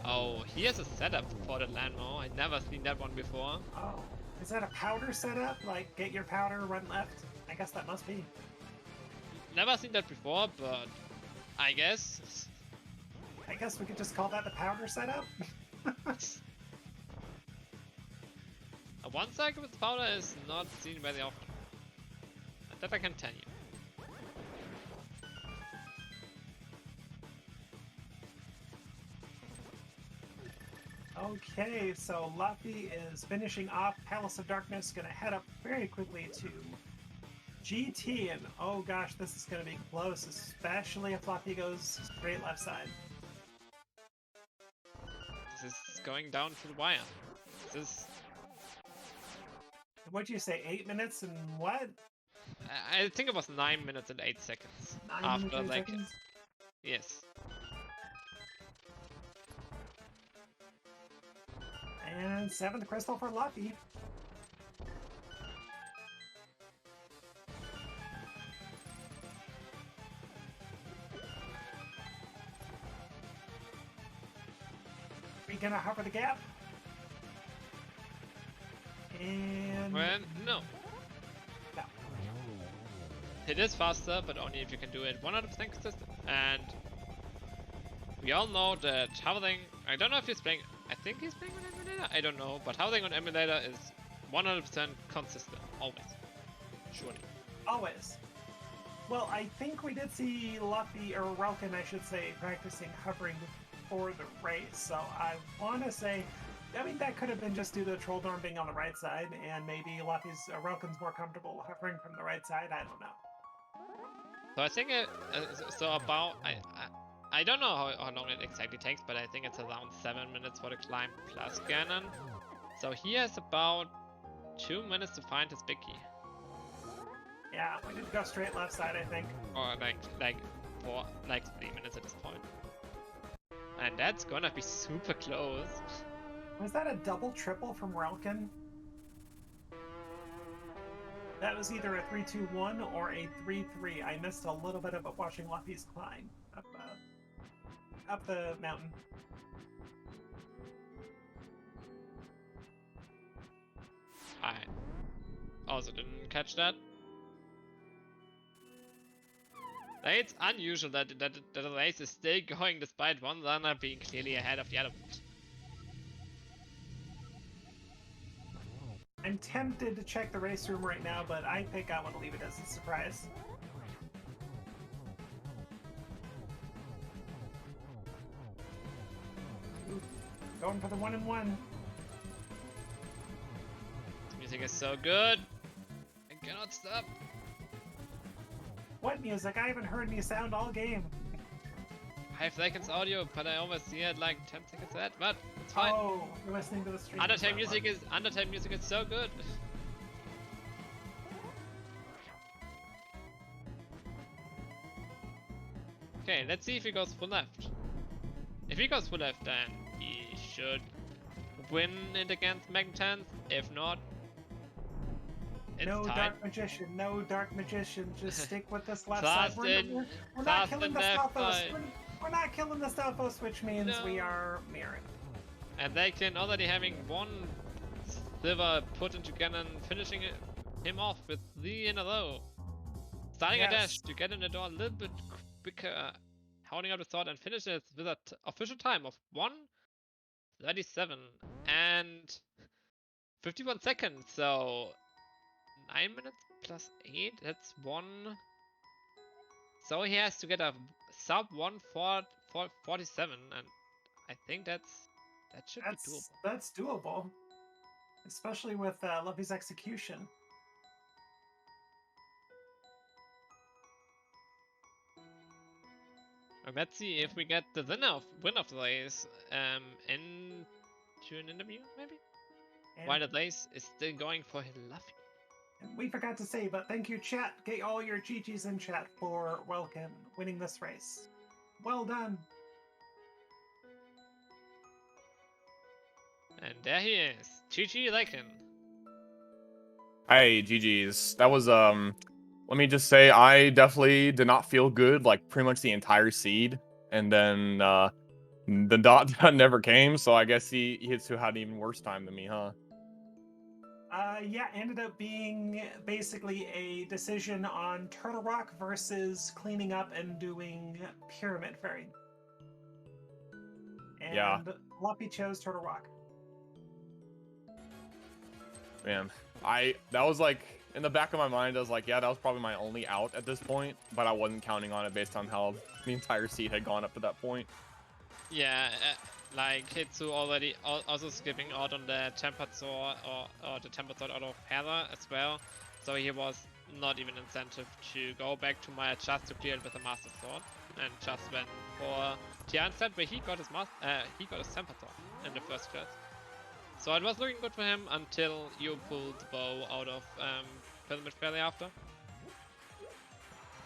Oh, he has a setup for the landmo. I've never seen that one before. Oh, is that a powder setup? Like, get your powder, run left? I guess that must be. Never seen that before, but I guess. I guess we could just call that the powder setup? A one cycle with powder is not seen very often. That I can tell you. Okay, so Luffy is finishing off Palace of Darkness, gonna head up very quickly to GT, and oh gosh, this is gonna be close, especially if Luffy goes straight left side. This is going down to the wire. This is... What'd you say, 8 minutes and what? I think it was 9 minutes and 8 seconds. 9 after minutes, 8 like seconds? yes. And 7th crystal for Luffy. We gonna hover the gap? And Well, no. no. It is faster, but only if you can do it 100% consistent. And we all know that hovering, I don't know if he's playing, I think he's playing on emulator, I don't know, but hovering on emulator is 100% consistent, always. Surely. Always. Well, I think we did see Luffy, or Relkin, I should say, practicing hovering for the race, so I want to say, I mean, that could have been just due to the troll dorm being on the right side, and maybe Relkin's more comfortable hovering from the right side, I don't know. So I think so about, I don't know how long it exactly takes, but I think it's around 7 minutes for the climb plus Ganon. So he has about 2 minutes to find his big key. Yeah, we did go straight left side, I think. Or like 3 minutes at this point. And that's gonna be super close. Was that a double triple from Relkin? That was either a 3-2-1 or a 3-3. I missed a little bit of it watching Luffy's climb. Up the mountain. I also didn't catch that. It's unusual that the race is still going despite one runner being clearly ahead of the other. I'm tempted to check the race room right now, but I think I want to leave it as a surprise. Ooh, going for the 1-in-1. The music is so good. I cannot stop. What music? I haven't heard any sound all game. 5 seconds audio, but I almost see it like 10 seconds ahead, but it's fine. Oh, you're listening to the stream. Undertale music is so good. Okay, let's see if he goes full left. If he goes full left, then he should win it against Megan. If not, it's no time. dark magician, no dark magician. Just stick with this left Trust side. in- We're not trust killing in the left Stalfos. side. We're not killing the Stalfos, which means we No. are mirroring. And they can already having one silver put into cannon, finishing him off with 3 in a row. Starting a dash Yes. to get in the door a little bit quicker, holding up the sword and finishes with an official time of 1:37 and 51 seconds. So 9 minutes plus 8, that's 1. So he has to get a sub 1:47, and I think that should be doable. That's doable, especially with Luffy's execution. And let's see if we get the win of the race into an interview, maybe? And While the race is still going for Luffy. we forgot to say, but thank you, chat. Get all your GGs in chat for Welkin winning this race. Well done. And there he is, GG Relkin. Hey, GG's. That was, let me just say, I definitely did not feel good, like, pretty much the entire seed. And then, the dot never came, so I guess he hits who had an even worse time than me, huh? Yeah, ended up being basically a decision on Turtle Rock versus cleaning up and doing Pyramid Fairy. And Yeah. Luffy chose Turtle Rock. Man, that was like, in the back of my mind, I was like, yeah, that was probably my only out at this point, but I wasn't counting on it based on how the entire seed had gone up to that point. Yeah, like Hitsu already also skipping out on the tempered sword or the tempered sword out of Heather as well, so he was not even incentive to go back to Maya just to clear it with a master sword, and just went for Tia instead, where he got his tempered sword in the first class. So it was looking good for him until you pulled the bow out of Pyramid Fairy after.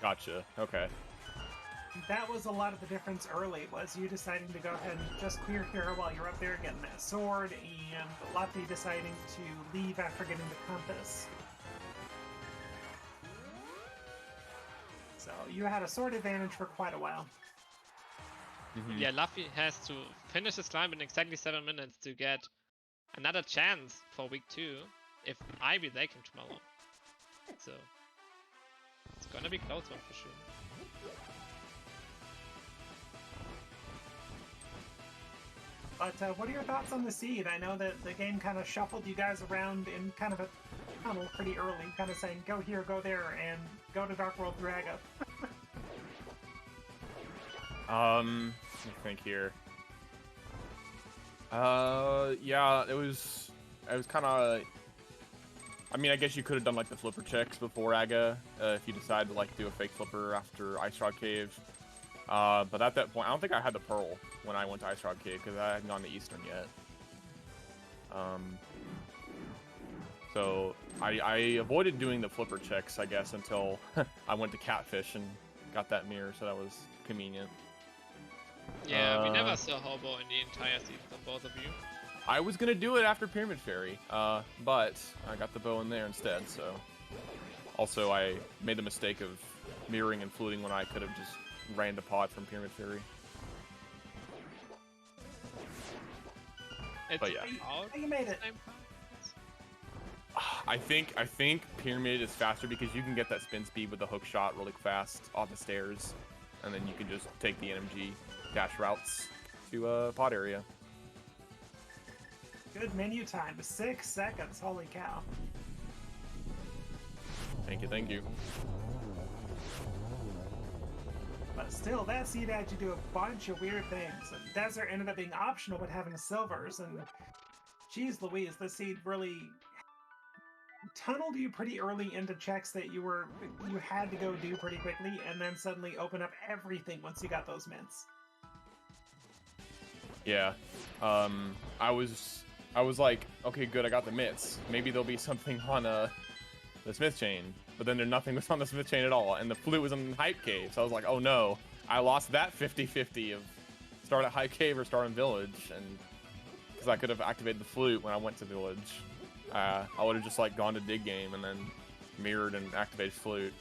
Gotcha. Okay. That was a lot of the difference early, was you deciding to go ahead and just clear here while you're up there getting that sword, and Luffy deciding to leave after getting the compass. So you had a sword advantage for quite a while. Mhm. Yeah, Luffy has to finish his climb in exactly 7 minutes to get another chance for week 2 if I beat Lakin tomorrow. So it's gonna be close one for sure. But what are your thoughts on the seed? I know that the game kind of shuffled you guys around in kind of a tunnel pretty early, kind of saying go here, go there, and go to Dark World Draga. Let me think here. Yeah, it was kind of. I mean, I guess you could have done like the flipper checks before Aga, if you decide to like do a fake flipper after Ice Rod Cave. But at that point, I don't think I had the Pearl when I went to Ice Rod Cave because I hadn't gone to Eastern yet. So I avoided doing the flipper checks, I guess, until I went to Catfish and got that mirror, so that was convenient. Yeah, we never saw Hobo in the entire season from both of you. I was gonna do it after Pyramid Fairy, but I got the bow in there instead, so. Also, I made the mistake of mirroring and fluting when I could have just ran the pod from Pyramid Fairy. It's But yeah. about You made it. the same time. I think Pyramid is faster because you can get that spin speed with the hook shot really fast off the stairs, and then you can just take the NMG dash routes to pod area. Good menu time, 6 seconds. Holy cow! Thank you, thank you. But still, that seed had you do a bunch of weird things. And Desert ended up being optional with having silvers, and geez Louise, this seed really tunneled you pretty early into checks that you had to go do pretty quickly, and then suddenly open up everything once you got those mints. Yeah. I was like, okay, good, I got the mitts. Maybe there'll be something on the Smith chain. But then nothing was on the Smith chain at all, and the flute was in Hype Cave. So I was like, oh no, I lost that 50-50 of start at Hype Cave or start in Village, and because I could have activated the flute when I went to Village. I would have just like gone to Dig Game and then mirrored and activated flute.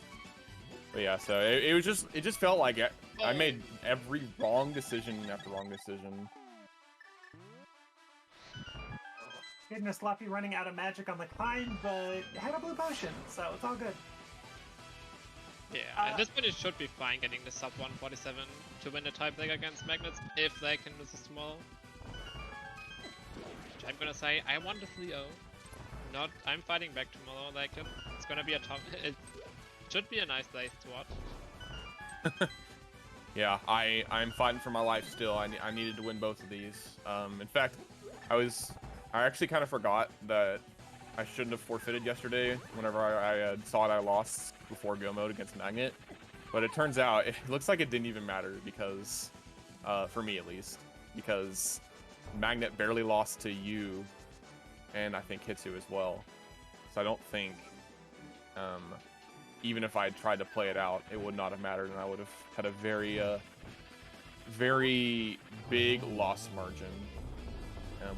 But yeah, so it just felt like I made every wrong decision after wrong decision. Goodness, Luffy running out of magic on the climb, but had a blue potion, so it's all good. Yeah, at this point it should be fine getting the sub 147 to win the type thing against Magnets if they can resist tomorrow. Which I'm gonna say, I want the 3-0. I'm fighting back tomorrow, like it's gonna be a tough, it should be a nice place to watch. Yeah, I'm fighting for my life still. I needed to win both of these. In fact, I actually kind of forgot that I shouldn't have forfeited yesterday whenever I saw I lost before go mode against Magnet. But it turns out, it looks like it didn't even matter because, for me at least, because Magnet barely lost to you and I think Hitsu as well. So I don't think, even if I had tried to play it out, it would not have mattered, and I would have had a very, very big loss margin,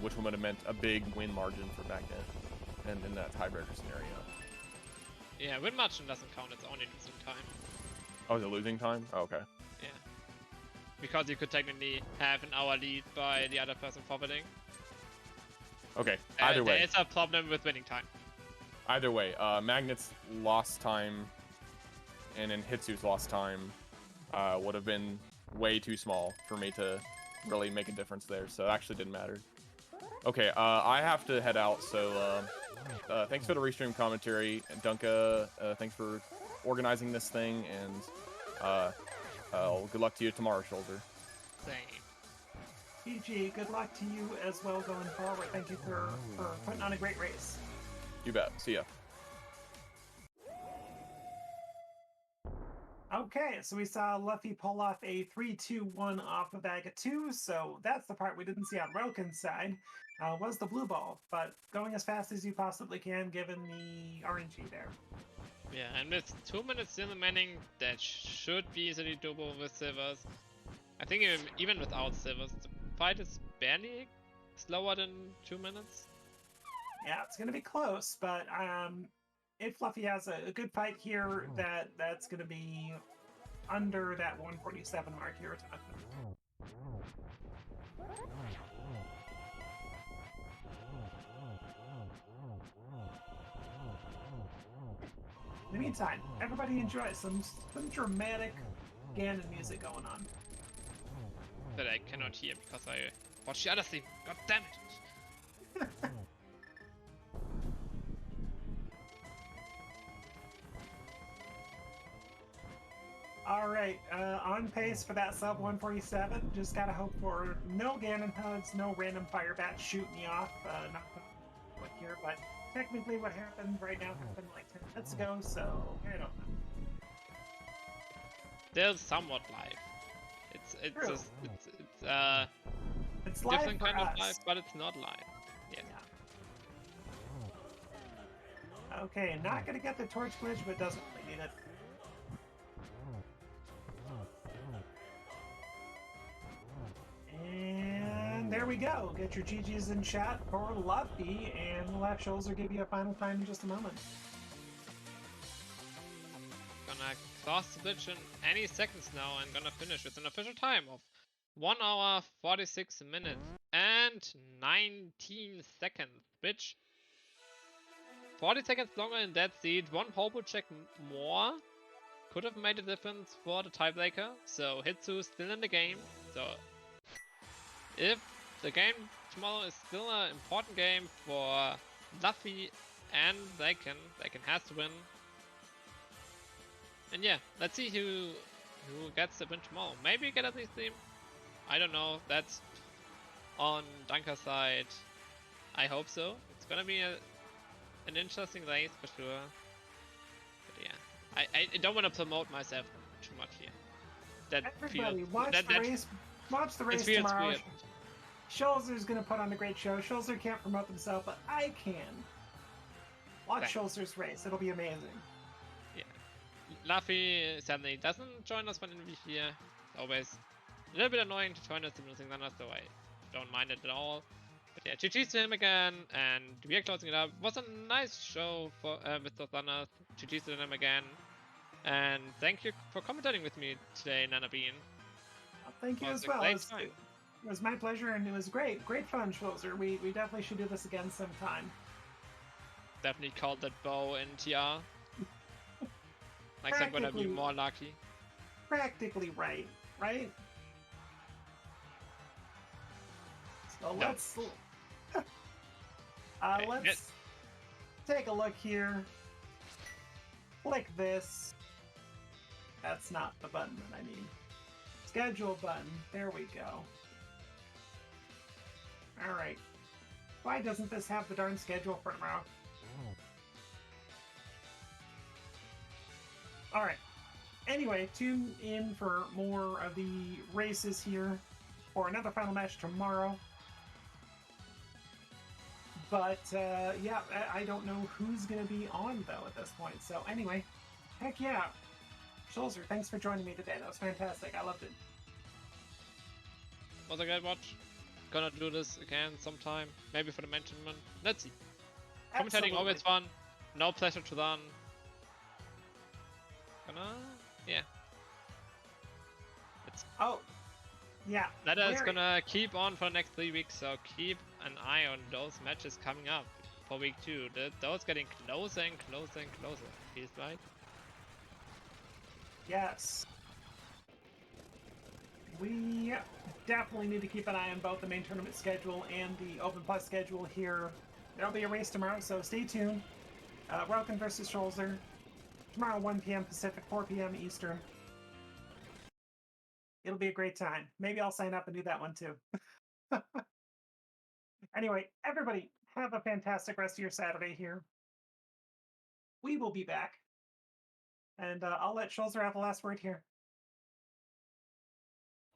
which would have meant a big win margin for Magnet, and in that tiebreaker scenario. Yeah, win margin doesn't count, it's only losing time. Oh, is it losing time? Oh, okay. Yeah. Because you could technically have an hour lead by the other person forfeiting. Okay, either way. It's a problem with winning time. Either way, Magnet's lost time and then Hitsu's lost time would have been way too small for me to really make a difference there, so it actually didn't matter. Okay, I have to head out, so thanks for the restream commentary, and Dunka, thanks for organizing this thing, and good luck to you tomorrow, Shoulder. Same. GG, good luck to you as well going forward. Thank you for putting on a great race. You bet. See ya. Okay, so we saw Luffy pull off a 3-2-1 off of Aga 2, so that's the part we didn't see on Relkin's side, was the blue ball, but going as fast as you possibly can given the RNG there. Yeah, and with 2 minutes still remaining, that should be easily doable with Silvers. I think even without Silvers, the fight is barely slower than 2 minutes. Yeah, it's going to be close, but if Luffy has a good fight here, that's going to be under that 147 mark here. In the meantime, everybody enjoy some dramatic Ganon music going on. That I cannot hear because I watched the other thing. God damn it! Alright, on pace for that sub 147. Just gotta hope for no Ganon HUDs, no random fire bats shooting me off. Not what here, but technically what happened right now happened like 10 minutes ago, so I don't know. They're somewhat live. It's True. just It's different live kind for of live, us. but it's not live. Yeah. Okay, not gonna get the torch glitch, but doesn't really need it. And there we go. Get your GGs in chat for Luffy, and we'll have Shoulder give you a final time in just a moment. Gonna cross the bridge in any seconds now and gonna finish with an official time of 1 hour 46 minutes. And and 19 seconds, which 40 seconds longer in that seat, one pole check more could have made a difference for the tiebreaker. So Hitsu still in the game. So if the game tomorrow is still an important game for Luffy and relkin has to win. And yeah, let's see who gets the win tomorrow. Maybe get at least team. I don't know. That's on Dunker's side. I hope so. It's gonna be an interesting race for sure. But yeah, I don't want to promote myself too much here. That Everybody, feels, watch the race. Watch the race feels tomorrow. weird. Schulzer's gonna put on a great show. Schulzer can't promote himself, but I can. Watch Thanks. Schulzer's race. It'll be amazing. Yeah. Luffy sadly doesn't join us for Invitational. It's always a little bit annoying to join us in losing runners, so I don't mind it at all. But yeah, GG's to him again, and we are closing it up. It was a nice show for with those runners. GG's to him again. And thank you for commentating with me today, Nana Bean. Thank you It was as a well. great It time. was my pleasure, and it was great fun, Schulzer. We definitely should do this again sometime. Definitely called that bow in TR. Next time gonna be more lucky. Practically right? So No. let's take a look here. Click this. That's not the button that I need. Schedule button. There we go. Alright. Why doesn't this have the darn schedule for tomorrow? Alright. Anyway, tune in for more of the races here for another final match tomorrow. But, yeah, I don't know who's going to be on, though, at this point. So, anyway, heck yeah. Schulzer, thanks for joining me today. That was fantastic. I loved it. Was a great watch. Gonna do this again sometime. Maybe for the main tournament. Let's see. Absolutely. Commentating always fun. No pressure to run. Yeah. Oh, yeah. That is gonna keep on for the next 3 weeks, so keep an eye on those matches coming up for week 2. Those getting closer and closer and closer. Feels like. Yes. We definitely need to keep an eye on both the main tournament schedule and the Open Plus schedule here. There'll be a race tomorrow, so stay tuned. Relkin versus Schulzer. Tomorrow, 1 p.m. Pacific, 4 p.m. Eastern. It'll be a great time. Maybe I'll sign up and do that one too. Anyway, everybody, have a fantastic rest of your Saturday here. We will be back. And I'll let Schulzer have the last word here.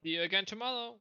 See you again tomorrow.